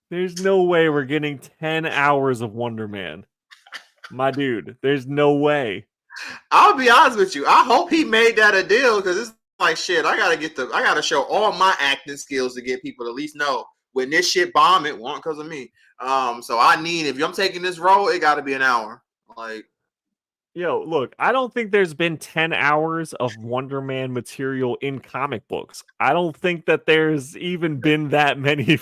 There's no way we're getting 10 hours of Wonder Man. My dude, there's no way. I'll be honest with you. I hope he made that a deal because it's like shit. I gotta show all my acting skills to get people to at least know when this shit bomb, it won't because of me. So I need, if I'm taking this role, it gotta be an hour. Like, yo, look, I don't think there's been 10 hours of Wonder Man material in comic books. I don't think that there's even been that many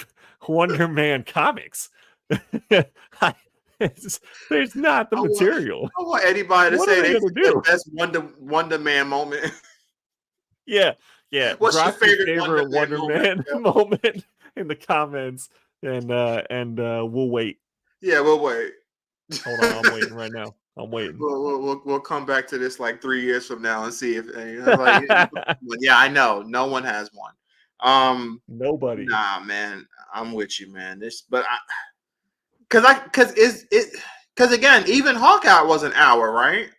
Wonder Man comics. There's not the material. I want anybody to say they the best Wonder Man moment. Yeah. What's your favorite Wonder Man moment in the comments, and we'll wait. Yeah, we'll wait. Hold on, I'm waiting right now. I'm waiting. We'll come back to this like 3 years from now and see if like, yeah, I know no one has one. Nobody. Nah, man, I'm with you, man. Because again, even Hawkeye was an hour, right?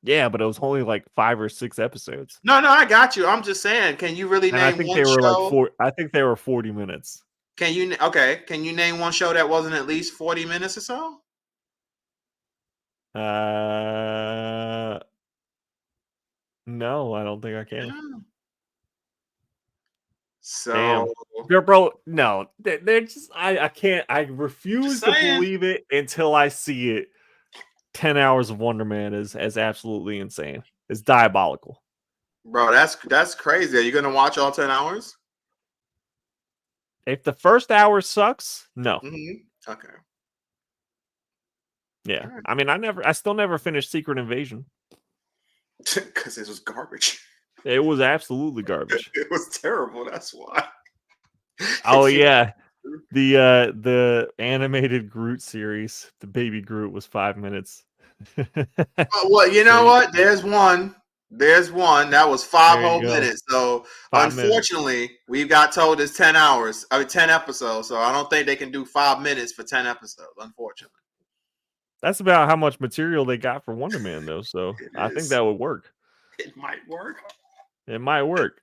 Yeah, but it was only like 5 or 6 episodes. No, I got you. I'm just saying, can you really name I think one they were show? like I think they were 40 minutes. Can you name one show that wasn't at least 40 minutes or so? No, I don't think I can. Yeah. So, bro, no, they're just I can't. I refuse to believe it until I see it. 10 hours of Wonder Man is absolutely insane. It's diabolical, bro. That's crazy. Are you gonna watch all 10 hours? If the first hour sucks, no. Mm-hmm. Okay. Yeah, right. I mean, I still never finished Secret Invasion because it was garbage. It was absolutely garbage. It was terrible. That's why. Oh yeah, the animated Groot series, the baby Groot, was 5 minutes. Well, you know what? There's one that was 5 whole minutes. So unfortunately, we got told it's 10 hours. 10 episodes. So I don't think they can do 5 minutes for 10 episodes. Unfortunately. That's about how much material they got for Wonder Man, though. So I think that would work. It might work. It might work.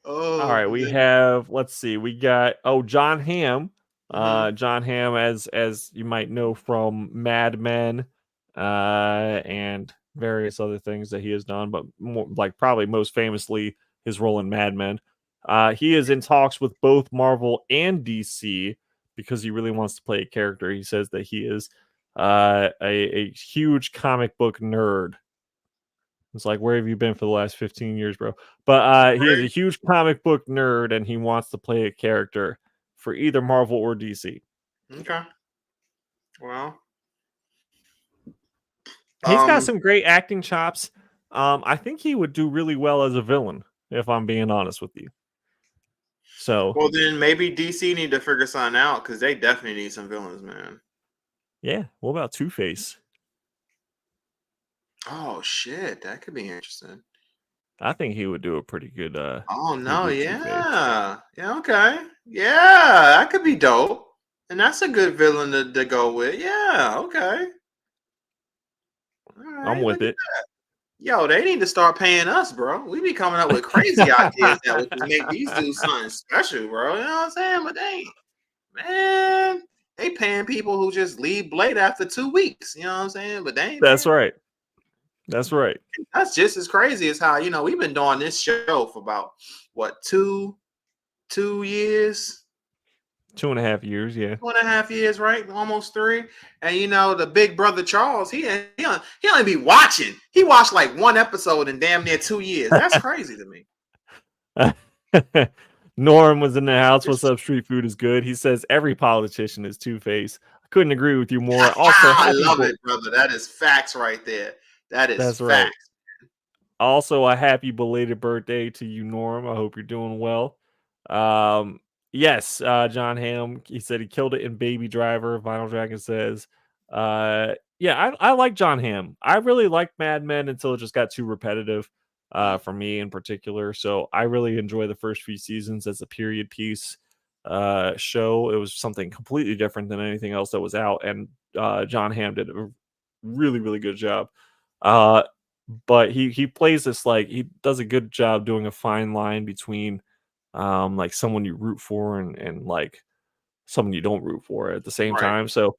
Oh, all right. We have. Let's see. We got. John Hamm. John Hamm, as you might know from Mad Men, and various other things that he has done, but more, like probably most famously his role in Mad Men. He is in talks with both Marvel and DC because he really wants to play a character. He says that he is a huge comic book nerd. It's like, where have you been for the last 15 years, bro? But he is a huge comic book nerd, and he wants to play a character for either Marvel or DC. Okay. Well, he's got some great acting chops. I think he would do really well as a villain, if I'm being honest with you. So, well, then maybe DC need to figure something out because they definitely need some villains, man. Yeah. What about Two-Face? Oh shit, that could be interesting. I think he would do a pretty good. Oh no, yeah, okay, yeah, that could be dope, and that's a good villain to go with. Yeah, okay. Right, I'm with it. Yo, they need to start paying us, bro. We be coming up with crazy ideas that would make these dudes something special, bro. You know what I'm saying? But they paying people who just leave Blade after 2 weeks. You know what I'm saying? But they ain't. That's right. That's right. That's just as crazy as how, we've been doing this show for about, what, 2 years? 2.5 years, yeah. 2.5 years, right? Almost 3. And, the big brother Charles, he only be watching. He watched like 1 episode in damn near 2 years. That's crazy to me. Norm was in the house. What's up? Street food is good. He says every politician is Two-Face. I couldn't agree with you more. Also, I love it, brother. That is facts right there. That is That's right. facts. Also, a happy belated birthday to you, Norm. I hope you're doing well. Yes, John Hamm, he said he killed it in Baby Driver. Vinyl Dragon says, yeah, I like John Hamm. I really liked Mad Men until it just got too repetitive for me in particular. So I really enjoy the first few seasons as a period piece show. It was something completely different than anything else that was out, and John Hamm did a really, really good job. But he plays this, like, he does a good job doing a fine line between like someone you root for and like someone you don't root for at the same time. So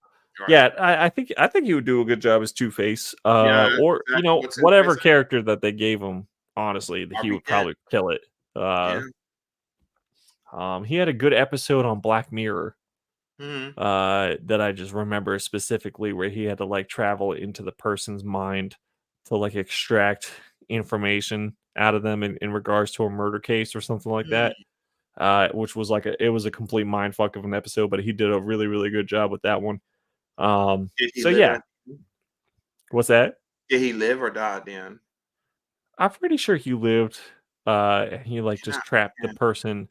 yeah, I think he would do a good job as Two-Face. Or exactly whatever character that they gave him, honestly, that he would Dead. probably kill it. He had a good episode on Black Mirror. That I just remember specifically, where he had to like travel into the person's mind to like extract information out of them in regards to a murder case or something like that. Which was like it was a complete mind fuck of an episode, but he did a really, really good job with that one. So yeah. What's that? Did he live or die then? I'm pretty sure he lived. He like just trapped the person.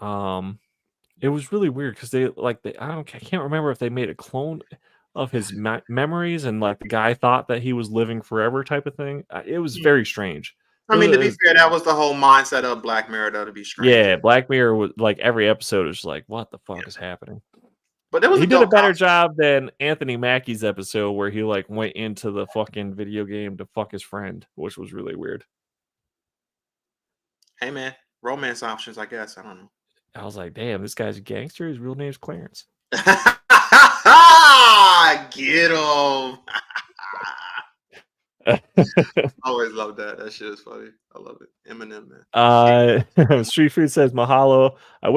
It was really weird because I can't remember if they made a clone of his memories, and like the guy thought that he was living forever type of thing. It was very strange. I mean, to be fair, that was the whole mindset of Black Mirror, though, to be strange. Yeah, Black Mirror was like every episode was like, what the fuck is happening? But he did a better job than Anthony Mackie's episode where he like went into the fucking video game to fuck his friend, which was really weird. Hey man, romance options, I guess. I don't know. I was like, damn, this guy's a gangster. His real name's Clarence. Get him. Always love that. That shit is funny. I love it. Eminem, man. Street Food says, mahalo. I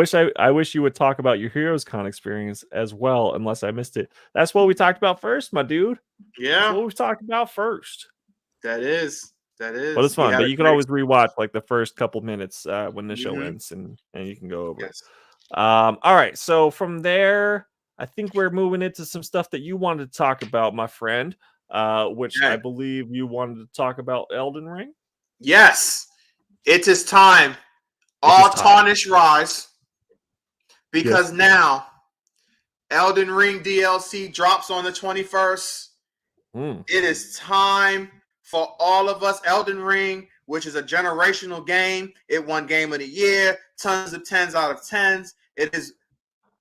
wish you would talk about your Heroes Con experience as well, unless I missed it. That's what we talked about first, my dude. Yeah. That's what we talked about first. That is. But it's fun. But you can always rewatch like the first couple minutes when the show ends, and you can go over it. All right. So from there, I think we're moving into some stuff that you wanted to talk about, my friend. Which I believe you wanted to talk about Elden Ring. Yes, it is time. All tarnish rise, because now Elden Ring DLC drops on the 21st. It is time for all of us. Elden Ring, which is a generational game, it won Game of the Year, tons of 10s out of 10s. It is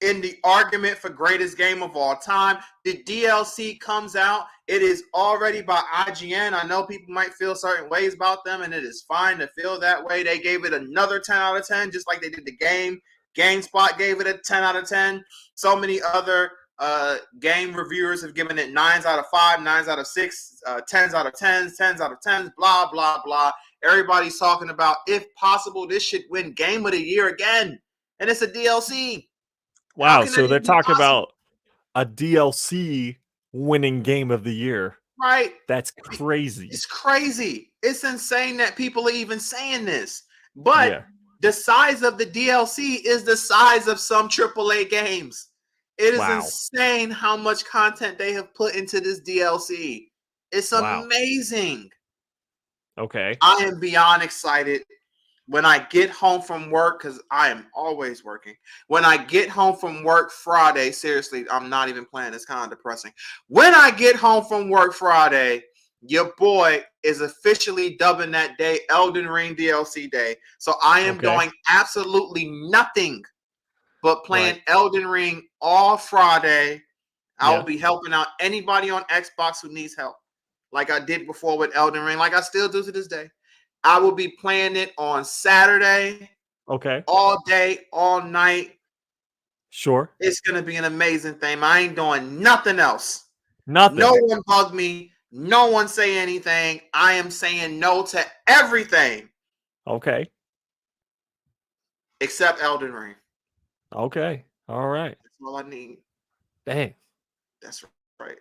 in the argument for greatest game of all time. The DLC comes out. It is already by IGN. I know people might feel certain ways about them, and it is fine to feel that way. They gave it another 10 out of 10, just like they did the game. GameSpot gave it a 10 out of 10. So many other game reviewers have given it 9s out of 5, 9s out of 6, 10s out of 10s, 10s out of 10s, blah, blah, blah. Everybody's talking about, if possible, this should win Game of the Year again. And it's a DLC. Wow, so they're talking about a DLC winning Game of the Year. Right. That's crazy. It's crazy. It's insane that people are even saying this. But the size of the DLC is the size of some AAA games. It is insane how much content they have put into this DLC. It's amazing. Okay. I am beyond excited. When I get home from work, because I am always working. When I get home from work Friday, seriously, I'm not even playing. It's kind of depressing. When I get home from work Friday, your boy is officially dubbing that day Elden Ring DLC Day. So I am doing absolutely nothing but playing Elden Ring all Friday. I will be helping out anybody on Xbox who needs help, like I did before with Elden Ring, like I still do to this day. I will be playing it on Saturday. Okay. All day, all night. Sure. It's going to be an amazing thing. I ain't doing nothing else. Nothing. No one bug me. No one say anything. I am saying no to everything. Okay. Except Elden Ring. Okay. All right. That's all I need. Dang. That's right.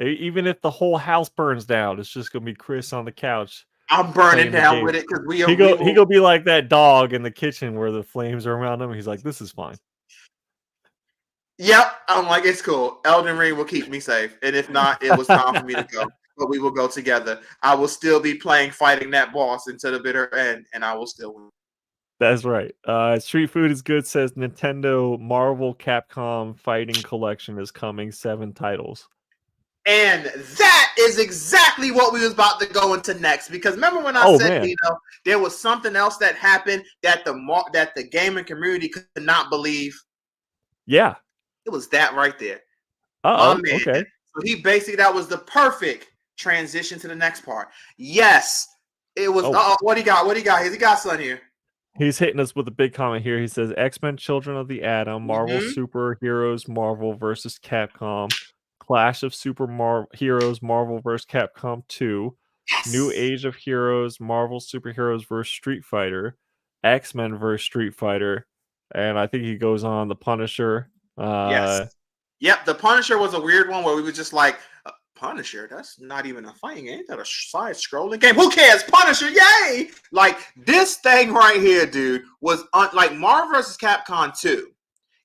Even if the whole house burns down, it's just going to be Chris on the couch I'm burning down with it because he go be like that dog in the kitchen where the flames are around him. He's like, this is fine. Yep, I'm like, it's cool. Elden Ring will keep me safe, and if not, it was time for me to go. But we will go together. I will still be fighting that boss until the bitter end, and I will still win. That's right. Street Food is Good says Nintendo Marvel Capcom Fighting Collection is coming, 7 titles. And that is exactly what we was about to go into next. Because remember when I said, man. there was something else that happened that the gaming community could not believe? Yeah. It was that right there. My man. Okay. So that was the perfect transition to the next part. Yes, it was. What he got? He got something here. He's hitting us with a big comment here. He says X-Men Children of the Atom, Marvel Superheroes, Marvel vs. Capcom, Clash of Heroes, Marvel vs. Capcom 2, New Age of Heroes, Marvel Superheroes vs. Street Fighter, X-Men vs. Street Fighter, and I think he goes on The Punisher. Yes. Yep, The Punisher was a weird one where we were just like, Punisher, that's not even a fighting game. That's a side-scrolling game. Who cares? Punisher, yay! Like, this thing right here, dude, was like Marvel vs. Capcom 2.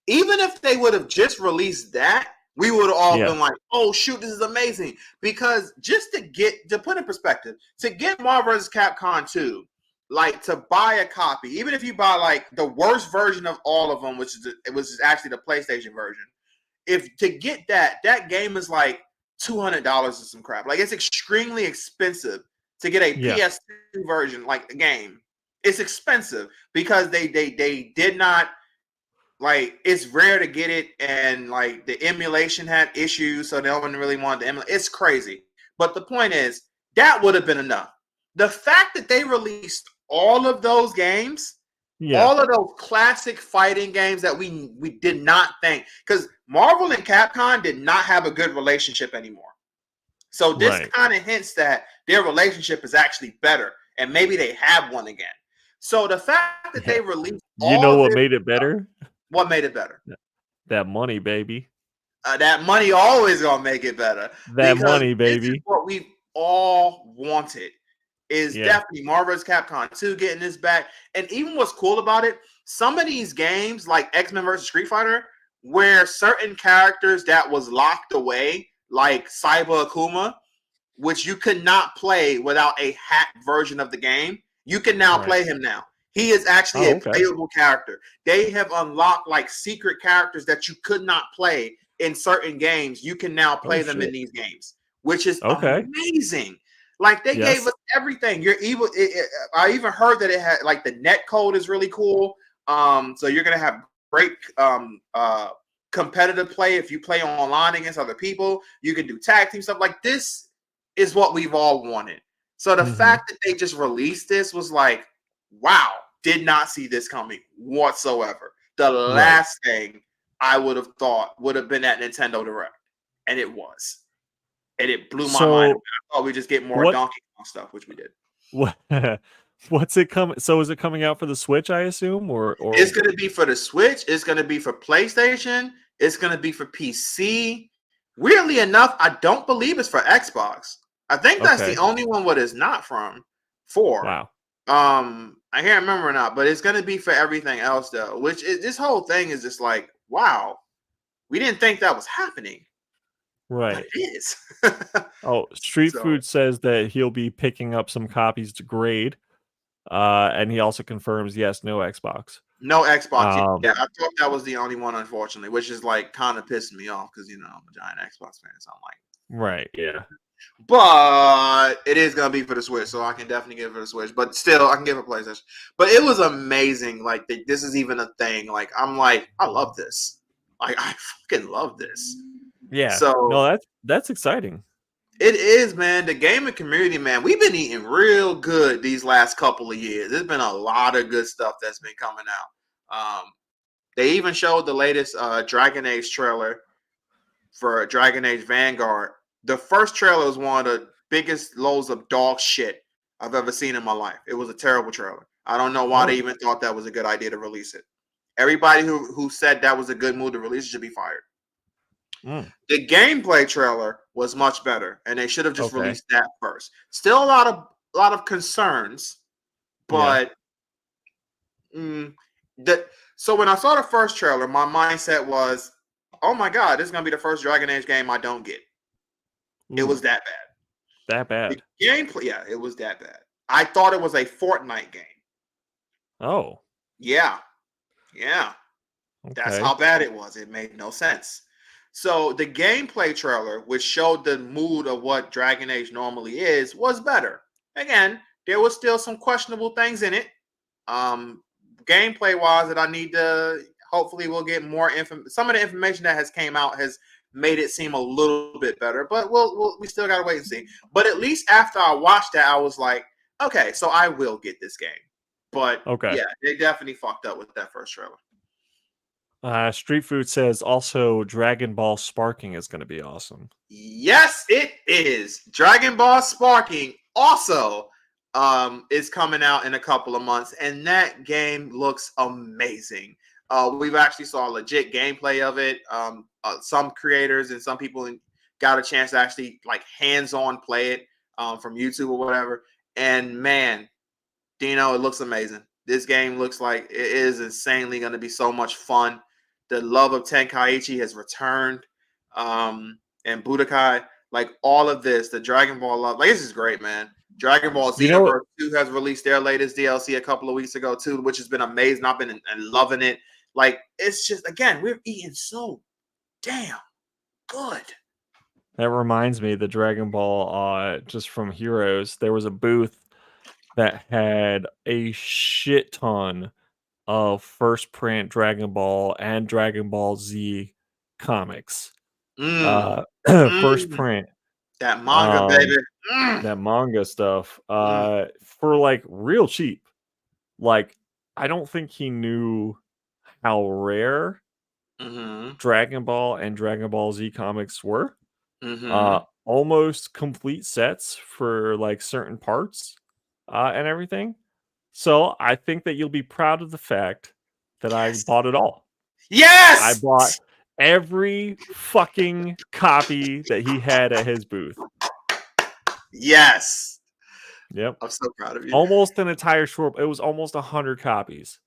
Even if they would have just released that, we would have all been like, oh, shoot, this is amazing. Because just to put in perspective, to get Marvel vs. Capcom 2, like, to buy a copy, even if you buy, like, the worst version of all of them, which is actually the PlayStation version, if to get that game is like $200 or some crap. Like, it's extremely expensive to get a PS2 version, like a game. It's expensive because they did not, like, it's rare to get it, and like the emulation had issues, so no one really wanted to emulate. It's crazy. But the point is, that would have been enough. The fact that they released all of those games, all of those classic fighting games that we did not think, because Marvel and Capcom did not have a good relationship anymore. So this kind of hints that their relationship is actually better, and maybe they have one again. So the fact that they released what made it better? What made it better? That money, baby. That money always gonna make it better. That money, baby. This is what we all wanted. Is definitely Marvel vs. Capcom 2 getting this back. And even what's cool about it, some of these games, like X-Men vs. Street Fighter, where certain characters that was locked away, like Cyber Akuma, which you could not play without a hacked version of the game, you can now play him now. He is actually a playable character. They have unlocked, like, secret characters that you could not play in certain games. You can now play them in these games, which is amazing. Like, they gave us everything. I even heard that it had, like, the net code is really cool. So you're gonna have great competitive play if you play online against other people. You can do tag team stuff. Like, this is what we've all wanted. So the fact that they just released this was like, wow, did not see this coming whatsoever. The last thing I would have thought would have been that Nintendo Direct, and it was. And it blew my mind. I thought we'd just get more Donkey Kong stuff, which we did. What's it coming? So is it coming out for the Switch, I assume? Or it's going to be for the Switch. It's going to be for PlayStation. It's going to be for PC. Weirdly enough, I don't believe it's for Xbox. I think that's the only one what it's not for. Wow. I can't remember or not, but it's going to be for everything else, though, which is, this whole thing is just like, wow, we didn't think that was happening. Right. But it is. Street Food says that he'll be picking up some copies to grade. And he also confirms, yes, no Xbox. No Xbox. Yeah, I thought that was the only one, unfortunately, which is like kind of pissing me off because, I'm a giant Xbox fan. So I'm like, right. Yeah. But it is going to be for the Switch, so I can definitely give it for the Switch. But still, I can give it PlayStation. But it was amazing. Like, this is even a thing. Like, I'm like, I love this. Like, I fucking love this. Yeah. So no, that's exciting. It is, man. The gaming community, man, we've been eating real good these last couple of years. There's been a lot of good stuff that's been coming out. They even showed the latest Dragon Age trailer for Dragon Age Vanguard. The first trailer was one of the biggest loads of dog shit I've ever seen in my life. It was a terrible trailer. I don't know why they even thought that was a good idea to release it. Everybody who said that was a good move to release it should be fired. The gameplay trailer was much better, and they should have just released that first. Still a lot of concerns, but so when I saw the first trailer, my mindset was, oh my God, this is going to be the first Dragon Age game I don't get. Ooh, it was that bad. That bad. The gameplay, yeah, it was that bad. I thought it was a Fortnite game. Oh. Yeah. Yeah. Okay. That's how bad it was. It made no sense. So the gameplay trailer, which showed the mood of what Dragon Age normally is, was better. Again, there was still some questionable things in it. Gameplay wise, that I need to, hopefully we'll get more some of the information that has came out has made it seem a little bit better, but we still gotta wait and see. But at least after I watched that, I was like, okay, so I will get this game. But yeah, they definitely fucked up with that first trailer. Street Food says also Dragon Ball Sparking is going to be awesome. Yes, it is. Dragon Ball Sparking also is coming out in a couple of months, and that game looks amazing. We've actually saw legit gameplay of it. Some creators and some people got a chance to actually like hands-on play it from YouTube or whatever. And man, Dino, it looks amazing. This game looks like it is insanely going to be so much fun. The love of Tenkaichi has returned. And Budokai, like all of this, the Dragon Ball love, like this is great, man. Dragon Ball Xenoverse 2 has released their latest DLC a couple of weeks ago too, which has been amazing. I've been loving it. Like it's just, again, we're eating so damn good. That reminds me, the Dragon Ball, just from Heroes, there was a booth that had a shit ton of first print Dragon Ball and Dragon Ball Z comics. First print. That manga, baby. That manga stuff. For like real cheap. Like, I don't think he knew how rare Dragon Ball and Dragon Ball Z comics were. Almost complete sets for like certain parts and everything. So I think that you'll be proud of the fact that I bought it all. Yes! I bought every fucking copy that he had at his booth. Yes. Yep. I'm so proud of you. Almost an entire short. It was almost 100 copies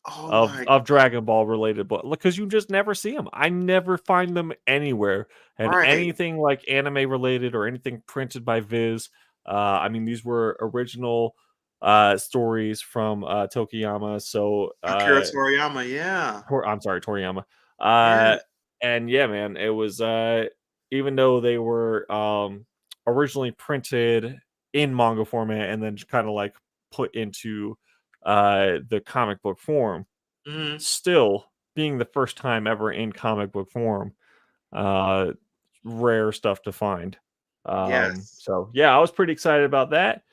of Dragon Ball related books, because you just never see them. I never find them anywhere. And anything like anime related or anything printed by Viz. I mean, these were original stories from Tokiyama. So Akira Toriyama, yeah. I'm sorry, Toriyama. Yeah. And yeah, man, it was even though they were originally printed in manga format and then kind of like put into the comic book form, still being the first time ever in comic book form, rare stuff to find. So yeah, I was pretty excited about that.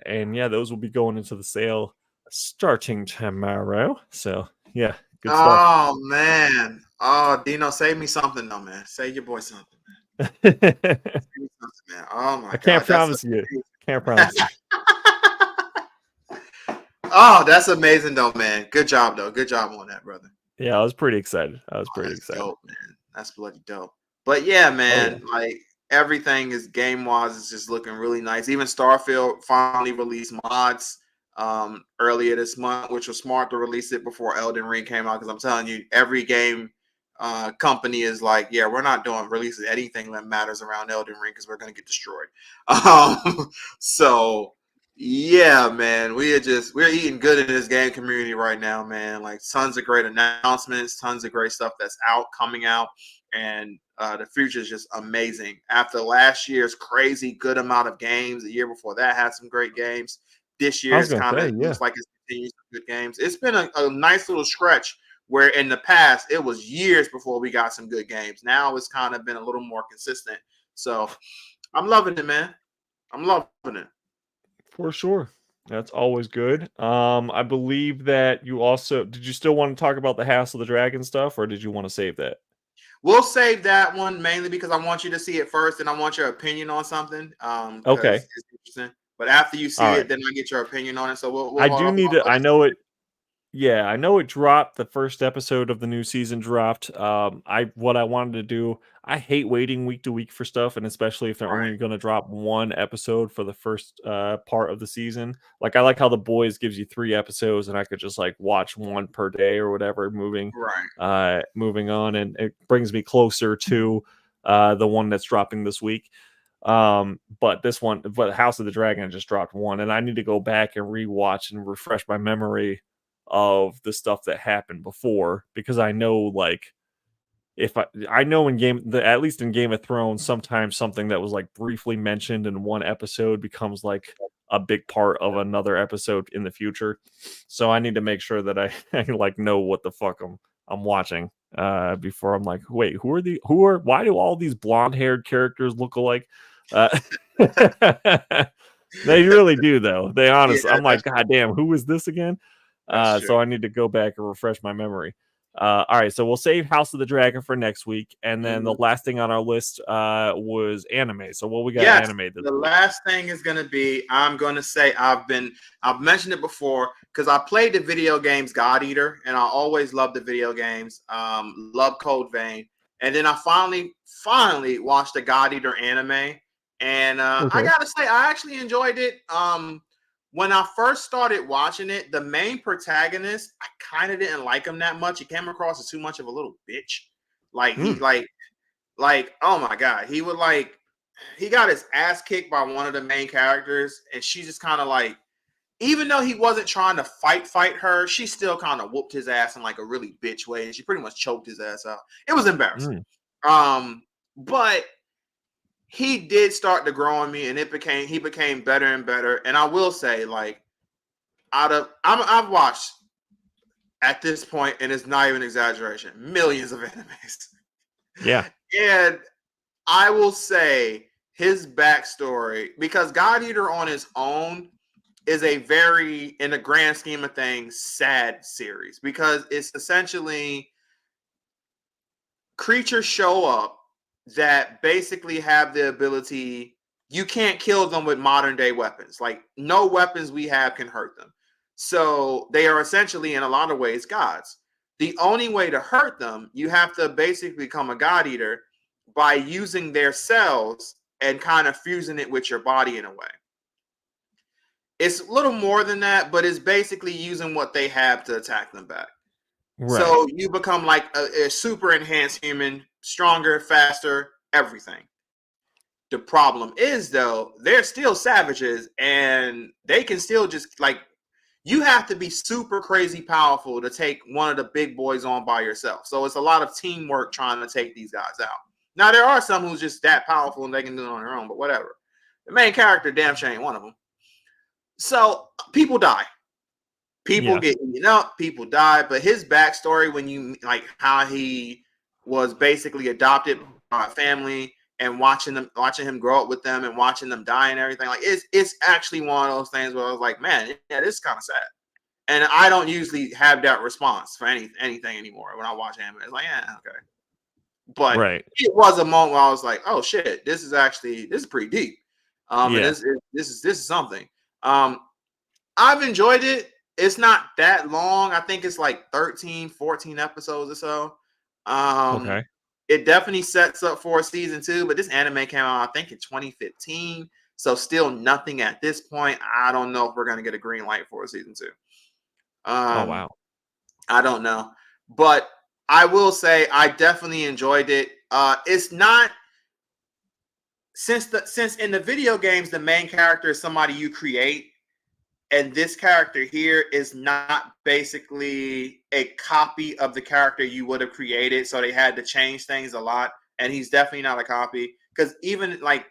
And yeah, those will be going into the sale starting tomorrow. So yeah, good stuff. Oh man. Oh, Dino, save me something though, man. Save your boy something, man. Save me something, man. Oh my God. I can't promise you. Can't promise you. Oh, that's amazing though, man. Good job though. Good job on that, brother. Yeah, I was pretty excited. Excited. Dope, man. That's bloody dope. But yeah, man, like everything is game-wise is just looking really nice. Even Starfield finally released mods earlier this month, which was smart to release it before Elden Ring came out, because I'm telling you, every game company is like, yeah, we're not doing releases anything that matters around Elden Ring because we're going to get destroyed. So yeah, man, we're eating good in this game community right now, man. Like tons of great announcements, tons of great stuff that's coming out, and the future is just amazing. After last year's crazy good amount of games, the year before that had some great games. This year is kind of looks like it's continuing some good games. It's been a nice little stretch where in the past it was years before we got some good games. Now it's kind of been a little more consistent. So I'm loving it, man. I'm loving it. For sure. That's always good. I believe that you also did you still want to talk about the House of the Dragon stuff, or did you want to save that? We'll save that one mainly because I want you to see it first and I want your opinion on something. Okay. It's interesting. But after you see it, then I get your opinion on it. So we'll I do need to. I know it. Yeah, I know it dropped. The first episode of the new season dropped. What I wanted to do, I hate waiting week to week for stuff, and especially if they're Right. only going to drop one episode for the first part of the season. Like I like how The Boys gives you 3 episodes, and I could just like watch one per day or whatever, Right. moving on, and it brings me closer to the one that's dropping this week. But House of the Dragon just dropped one, and I need to go back and rewatch and refresh my memory of the stuff that happened before, because I know, like, if I know at least in Game of Thrones, sometimes something that was like briefly mentioned in one episode becomes like a big part of another episode in the future. So I need to make sure that I like know what the fuck I'm watching before I'm like, wait, why do all these blonde haired characters look alike? Uh, they really do, though. Yeah, I'm like, that's God damn, who is this again? true. So I need to go back and refresh my memory. All right, so we'll save House of the Dragon for next week, and then the last thing on our list was anime. So what we got Yes, anime this the week? last thing is going to be, I'm going to say I've mentioned it before because I played the video games God Eater, and I always loved the video games. Love Code Vein, and then I finally watched the God Eater anime, and I Okay. gotta say I actually enjoyed it. When I first started watching it, the main protagonist, I kind of didn't like him that much. He came across as too much of a little bitch. Like he oh my god, he got his ass kicked by one of the main characters, and she just kind of like, even though he wasn't trying to fight her, she still kind of whooped his ass in like a really bitch way, and she pretty much choked his ass out. It was embarrassing. But he did start to grow on me, and he became better and better. And I will say, like, I've watched at this point, and it's not even an exaggeration, millions of animes. Yeah. And I will say his backstory, because God Eater on his own is a very, in the grand scheme of things, sad series, because it's essentially creatures show up that basically have the ability, you can't kill them with modern day weapons. Like, no weapons we have can hurt them. So they are essentially, in a lot of ways, gods. The only way to hurt them, you have to basically become a God Eater by using their cells and kind of fusing it with your body in a way. It's a little more than that, but it's basically using what they have to attack them back. Right. So you become like a super enhanced human, stronger, faster, everything. The problem is, though, they're still savages, and they can still just, like, you have to be super crazy powerful to take one of the big boys on by yourself. So it's a lot of teamwork trying to take these guys out. Now, there are some who's just that powerful and they can do it on their own, but whatever. The main character, damn sure ain't one of them. So people die. People get eaten up, people die, but his backstory, when you like how he was basically adopted by a family and watching him grow up with them and watching them die and everything, like it's actually one of those things where I was like, man, yeah, this is kind of sad. And I don't usually have that response for anything anymore when I watch anime. It's like, yeah, okay. But it was a moment where I was like, oh shit, this is pretty deep. And this is something. I've enjoyed it. It's not that long. I think it's like 13, 14 episodes or so. Okay. It definitely sets up for a season 2, but this anime came out, I think, in 2015. So still nothing at this point. I don't know if we're going to get a green light for a season 2. Oh, wow. I don't know. But I will say I definitely enjoyed it. It's not, since in the video games, the main character is somebody you create. And this character here is not basically a copy of the character you would have created. So they had to change things a lot. And he's definitely not a copy. Because even like,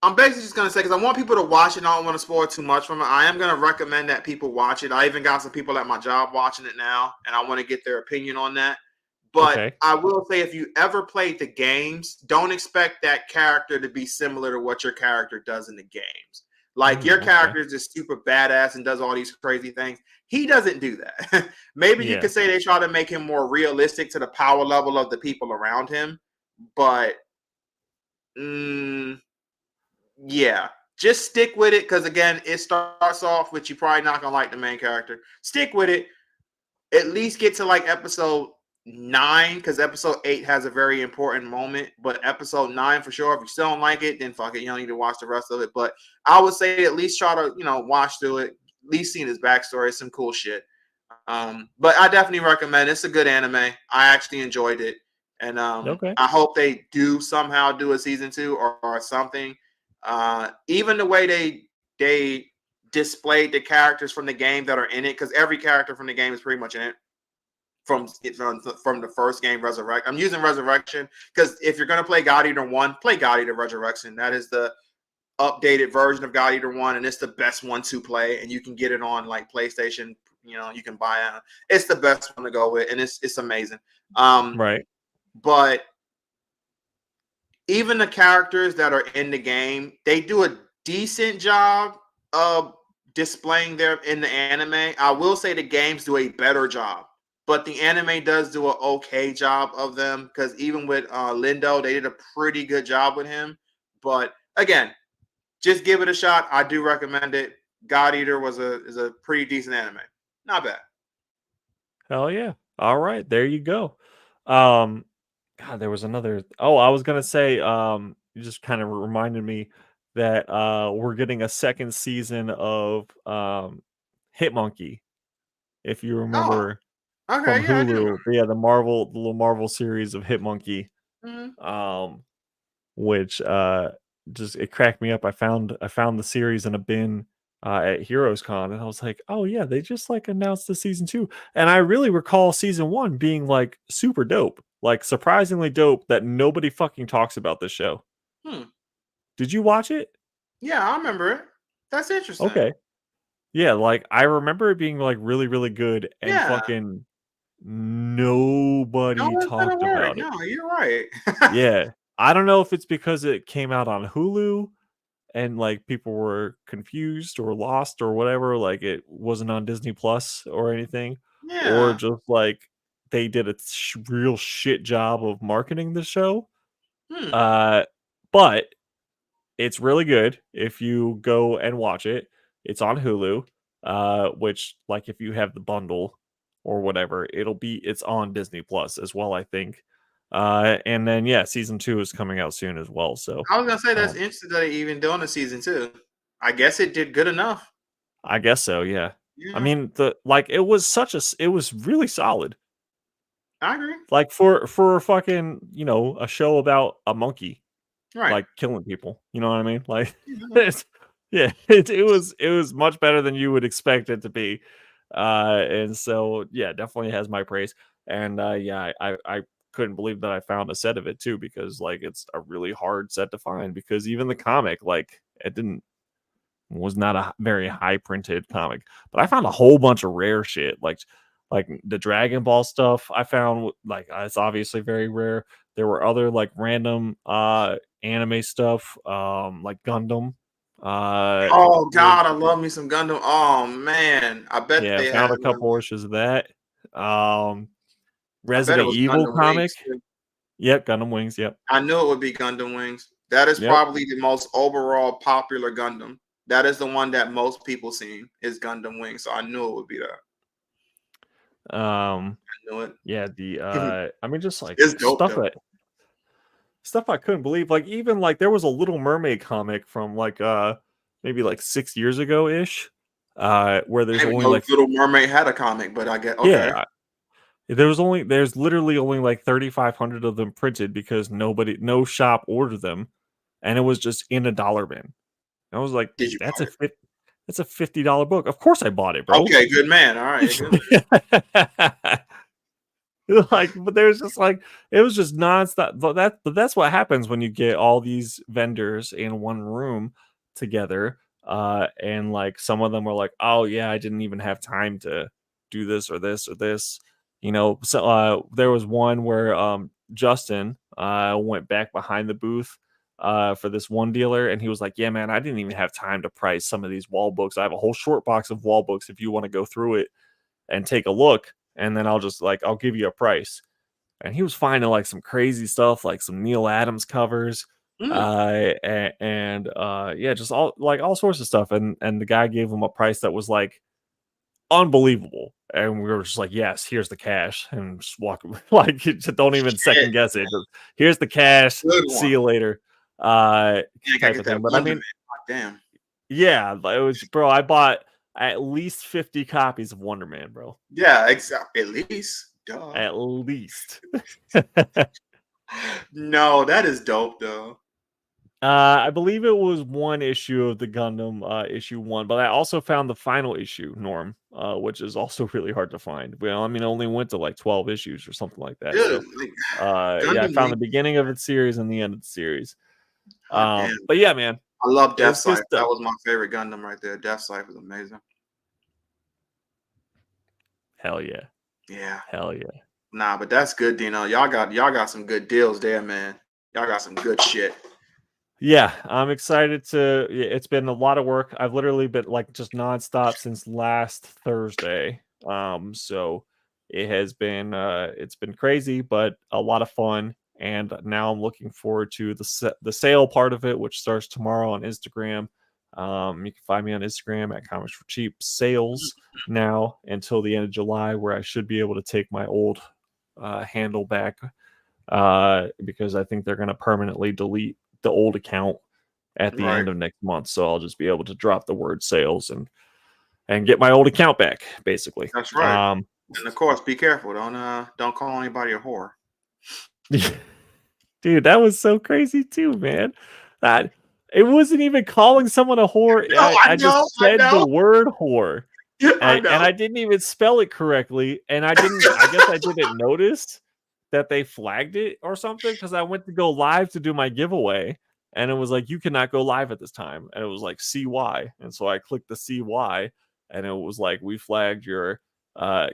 I'm basically just going to say, because I want people to watch it. I don't want to spoil too much from it. I am going to recommend that people watch it. I even got some people at my job watching it now. And I want to get their opinion on that. But I will say, if you ever played the games, don't expect that character to be similar to what your character does in the games. Like, your character is just super badass and does all these crazy things. He doesn't do that. Maybe you could say they try to make him more realistic to the power level of the people around him. But, yeah. just stick with it, because again, it starts off with you probably not gonna like the main character. Stick with it. At least get to like episode 9, because episode 8 has a very important moment. But episode 9 for sure. If you still don't like it, then fuck it. You don't need to watch the rest of it. But I would say at least try to, watch through it. At least seeing his backstory, some cool shit. But I definitely recommend it. It's a good anime. I actually enjoyed it. And Okay. I hope they do somehow do a season 2 or something. Even the way they displayed the characters from the game that are in it, because every character from the game is pretty much in it from the first game, Resurrect. I'm using Resurrection because if you're going to play God Eater 1, play God Eater Resurrection. That is the updated version of God Eater 1, and it's the best one to play, and you can get it on like PlayStation. You can buy it. It's the best one to go with, and it's amazing. Right. But even the characters that are in the game, they do a decent job of displaying them in the anime. I will say the games do a better job, but the anime does do an okay job of them, because even with Lindo, they did a pretty good job with him. But again, just give it a shot. I do recommend it. God Eater is a pretty decent anime. Not bad. Hell yeah. All right, there you go. God, there was another. Oh, I was gonna say, you just kind of reminded me that we're getting a second season of Hitmonkey. If you Oh, remember from okay. Yeah, I do remember. Hulu, the little Marvel series of Hitmonkey. Mm-hmm. Which just it cracked me up. I found the series in a bin at Heroes Con, and I was like, oh yeah, they just like announced the season 2. And I really recall season 1 being like super dope, like surprisingly dope, that nobody fucking talks about this show. Did you watch it? Yeah, I remember it. That's interesting. Okay. Yeah, like I remember it being like really, really good, and Yeah. fucking No nobody one said a talked word. about it. No, you're right. Yeah. I don't know if it's because it came out on Hulu and like people were confused or lost or whatever, like it wasn't on Disney Plus or anything, or Yeah. just like they did a real shit job of marketing the show. But it's really good if you go and watch it. It's on Hulu, which like if you have the bundle or whatever, it's on Disney Plus as well, I think. And then yeah, season 2 is coming out soon as well. So I was gonna say that's interesting that they even doing a season 2. I guess it did good enough. I guess so, yeah. I Yeah, mean, it was really solid. I agree. Like for fucking, a show about a monkey Right. like killing people. You know what I mean? Like Yeah. it was much better than you would expect it to be. And so yeah, definitely has my praise. And yeah, I couldn't believe that I found a set of it too, because like it's a really hard set to find, because even the comic, like it was not a very high printed comic, but I found a whole bunch of rare shit, like the Dragon Ball stuff. I found like it's obviously very rare. There were other like random anime stuff, like Gundam. Oh Was God, I love me some Gundam. Oh man, I bet Yeah, they had found a one. couple issues of that. I bet it Resident was Evil Gundam comic. Wings too. Yep, Gundam Wings. Yep, I knew it would be Gundam Wings. That is yep. probably the most overall popular Gundam. That is the one that most people seen is Gundam Wings. So I knew it would be that. Um, I knew it. yeah, I mean, just like It's dope though. stuff I couldn't believe. Like even like there was a Little Mermaid comic from like maybe like 6 years ago ish, where there's I didn't only even know like Little Mermaid had a comic, but I get okay. yeah, there's literally only like 3,500 of them printed, because no shop ordered them, and it was just in a dollar bin. And I was like, Did you buy it? that's a $50 book. Of course I bought it, bro. Okay, good man. All right, good man. Like, but there's just like it was just nonstop. But that's what happens when you get all these vendors in one room together. And like some of them were like, oh yeah, I didn't even have time to do this or this or this. So there was one where Justin went back behind the booth for this one dealer, and he was like, yeah man, I didn't even have time to price some of these wall books. I have a whole short box of wall books if you want to go through it and take a look, and then I'll give you a price. And he was finding like some crazy stuff, like some Neil Adams covers, and yeah, just all sorts of stuff. And the guy gave him a price that was like unbelievable, and we were just like, yes, here's the cash, and just walk like, just don't even second guess it. Just, here's the cash, see you later, type of thing. But I mean, damn, yeah, it was, bro, I bought at least 50 copies of Wonder Man, bro. Yeah, exactly. At least, duh. At least. No, that is dope though. I believe it was one issue of the Gundam, issue 1, but I also found the final issue, Norm, which is also really hard to find. Well, I mean, it only went to like 12 issues or something like that. Dude, so, yeah, I found the beginning of the series and the end of the series. But yeah, man, I love Death Sight. That was my favorite Gundam right there. Death Sight was amazing. Hell yeah. Yeah. Hell yeah. Nah, but that's good, Dino. Y'all got some good deals there, man. Y'all got some good shit. Yeah, I'm excited to. It's been a lot of work. I've literally been like just nonstop since last Thursday. So it has been it's been crazy, but a lot of fun. And now I'm looking forward to the sale part of it, which starts tomorrow on Instagram. You can find me on Instagram at Comics for Cheap Sales now until the end of July, where I should be able to take my old handle back, because I think they're going to permanently delete the old account at the end of next month. So I'll just be able to drop the word sales and get my old account back, basically. That's right. And of course, be careful. Don't call anybody a whore. Dude, that was so crazy too, man. That it wasn't even calling someone a whore. No, I just said the word whore. And I didn't even spell it correctly. And I guess I didn't notice that they flagged it or something, because I went to go live to do my giveaway and it was like, you cannot go live at this time, and it was like CY, and so I clicked the CY and it was like, we flagged your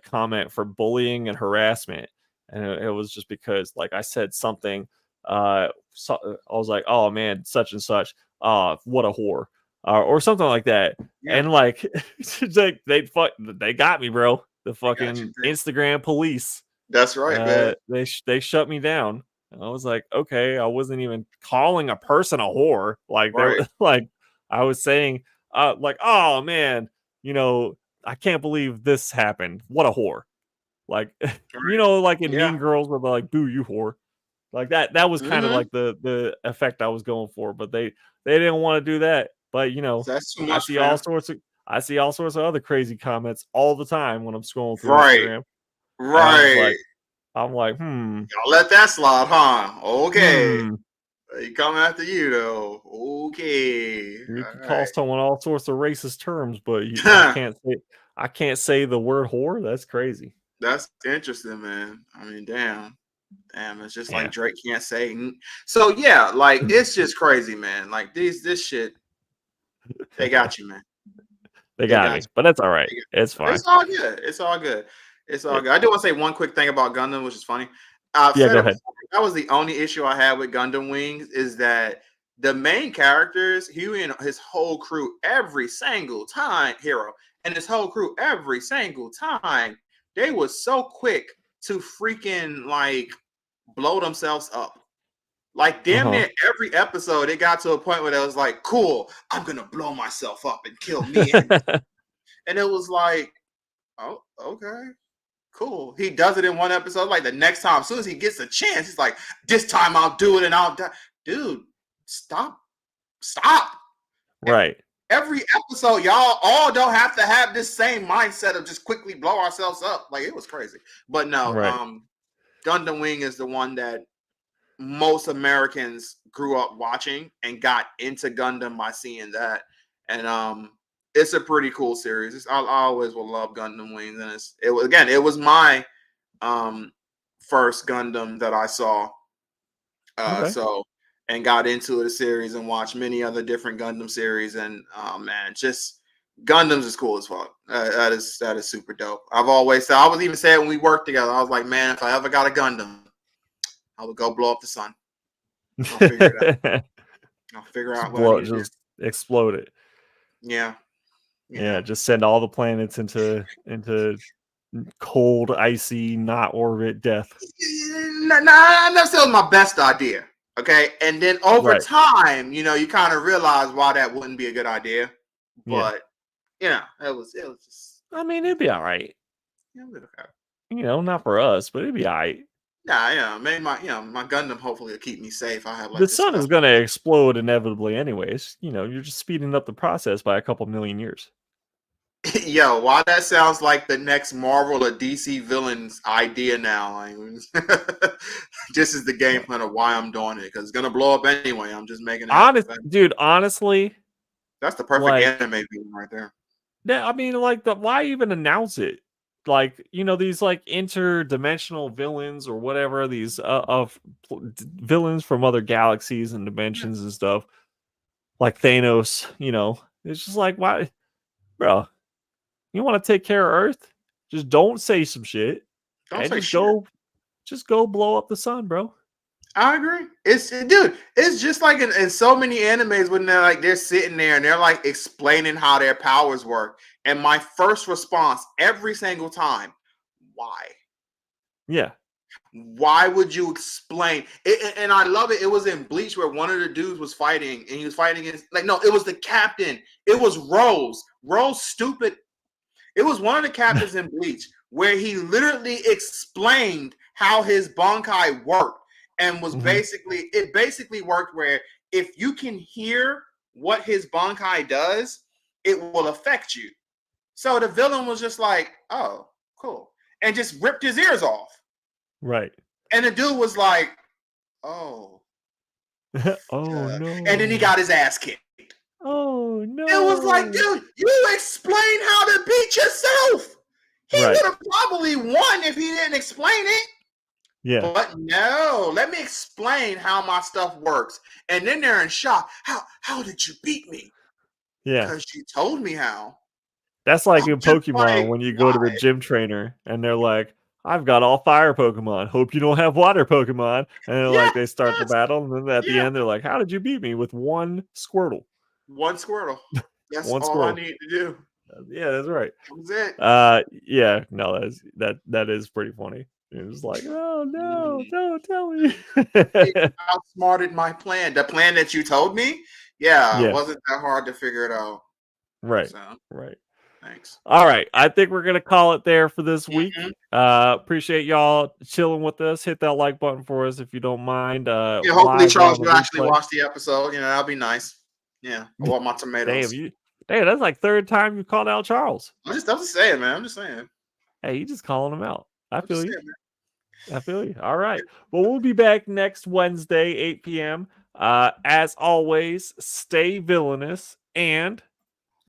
comment for bullying and harassment, and it was just because like I said something, I was like, oh man, such and such, what a whore, or something like that. And like, they got me, bro. The fucking Instagram police. That's right, man. They shut me down. And I was like, okay, I wasn't even calling a person a whore. Like, like I was saying, like, oh man, I can't believe this happened. What a whore. Like, like in Mean Girls where they're like, boo, you whore. Like that was kind of like the effect I was going for, but they didn't want to do that. But that's too much, I see all sorts of other crazy comments all the time when I'm scrolling through Instagram. Right. I'm like, Y'all let that slide, huh? Okay. He coming after you though. Okay. You can call someone all sorts of racist terms, but I can't say the word whore. That's crazy. That's interesting, man. I mean, damn. It's just like Drake can't say. So yeah, like it's just crazy, man. Like this shit, they got you, man. They got me, but that's all right. It's fine. It's all good. It's all good. It's all good. I do want to say one quick thing about Gundam, which is funny. Go ahead. That was the only issue I had with Gundam Wings, is that the main characters, Huey and his whole crew, every single time, Hero and his whole crew, every single time, they were so quick to freaking like blow themselves up. Like damn near every episode, it got to a point where it was like, cool, I'm gonna blow myself up and kill me. And it was like, oh, okay, cool. He does it in one episode. Like the next time, as soon as he gets a chance, he's like, this time I'll do it and I'll die. Dude, stop. Right. Every episode, y'all all don't have to have this same mindset of just quickly blow ourselves up. Like it was crazy. But no, Gundam Wing is the one that most Americans grew up watching and got into Gundam by seeing that. And it's a pretty cool series. I always will love Gundam Wings, and it was my first Gundam that I saw. So and got into the series and watched many other different Gundam series, and man, just Gundams is cool as fuck. That is super dope. I've always said, I was even saying when we worked together, I was like, man, if I ever got a Gundam, I would go blow up the sun. I'll figure it out. I'll figure out what I need just explode it. Yeah. Just send all the planets into cold, icy, not orbit death. Nah, that's still my best idea. Okay, and then over Right. time, you kind of realize why that wouldn't be a good idea. Yeah. But it was just. I mean, it'd be all right. Okay. Not for us, but it'd be all right. Yeah, maybe my Gundam hopefully will keep me safe. I have The this sun is special. going to explode inevitably anyways. You're just speeding up the process by a couple million years. Yo, why that sounds like the next Marvel or DC villain's idea now. Like, this is the game plan of why I'm doing it, because it's gonna blow up anyway. I'm just making it happen. Honestly, that's the perfect anime villain right there. Yeah, I mean, why even announce it? These interdimensional villains or whatever, these villains from other galaxies and dimensions and stuff, like Thanos. It's just like, why, bro? You want to take care of Earth? Just don't say some shit. Don't and say just shit. just go blow up the sun, bro. I agree. It's just like in so many animes when they're sitting there and they're like explaining how their powers work. And my first response every single time, why? Yeah. Why would you explain it? And I love it. It was in Bleach where one of the dudes was fighting and he was fighting against, no, it was the captain. It was Rose. Rose, stupid. It was one of the captains in Bleach where he literally explained how his Bankai worked. And was basically worked where if you can hear what his Bankai does, it will affect you. So the villain was just like, oh, cool. And just ripped his ears off. Right. And the dude was like, oh. Oh, no. And then he got his ass kicked. Oh, no. It was like, dude, you explain how to beat yourself. He would have probably won if he didn't explain it. Yeah. But no, let me explain how my stuff works. And then they're in shock. How did you beat me? Yeah. Because you told me how. That's like in Pokemon when you go to the gym trainer and they're like, I've got all fire Pokemon. Hope you don't have water Pokemon. And they start the battle. And then at the end, they're like, how did you beat me? With one Squirtle. One Squirtle. That's one all Squirtle. I need to do. Yeah, that's right. That was it. Yeah, no, that is pretty funny. It was like, oh no, don't tell me. It outsmarted my plan. The plan that you told me, it wasn't that hard to figure it out. Right. So, right. Thanks. All right. I think we're gonna call it there for this week. Appreciate y'all chilling with us. Hit that like button for us if you don't mind. Hopefully Charles will actually watch the episode. That'll be nice. Yeah. I want my tomatoes. Damn, that's like third time you called out Charles. I'm just saying, man. I'm just saying. Hey, you just calling him out. I feel you. I feel you. All right. Well, we'll be back next Wednesday, 8 p.m. As always, stay villainous and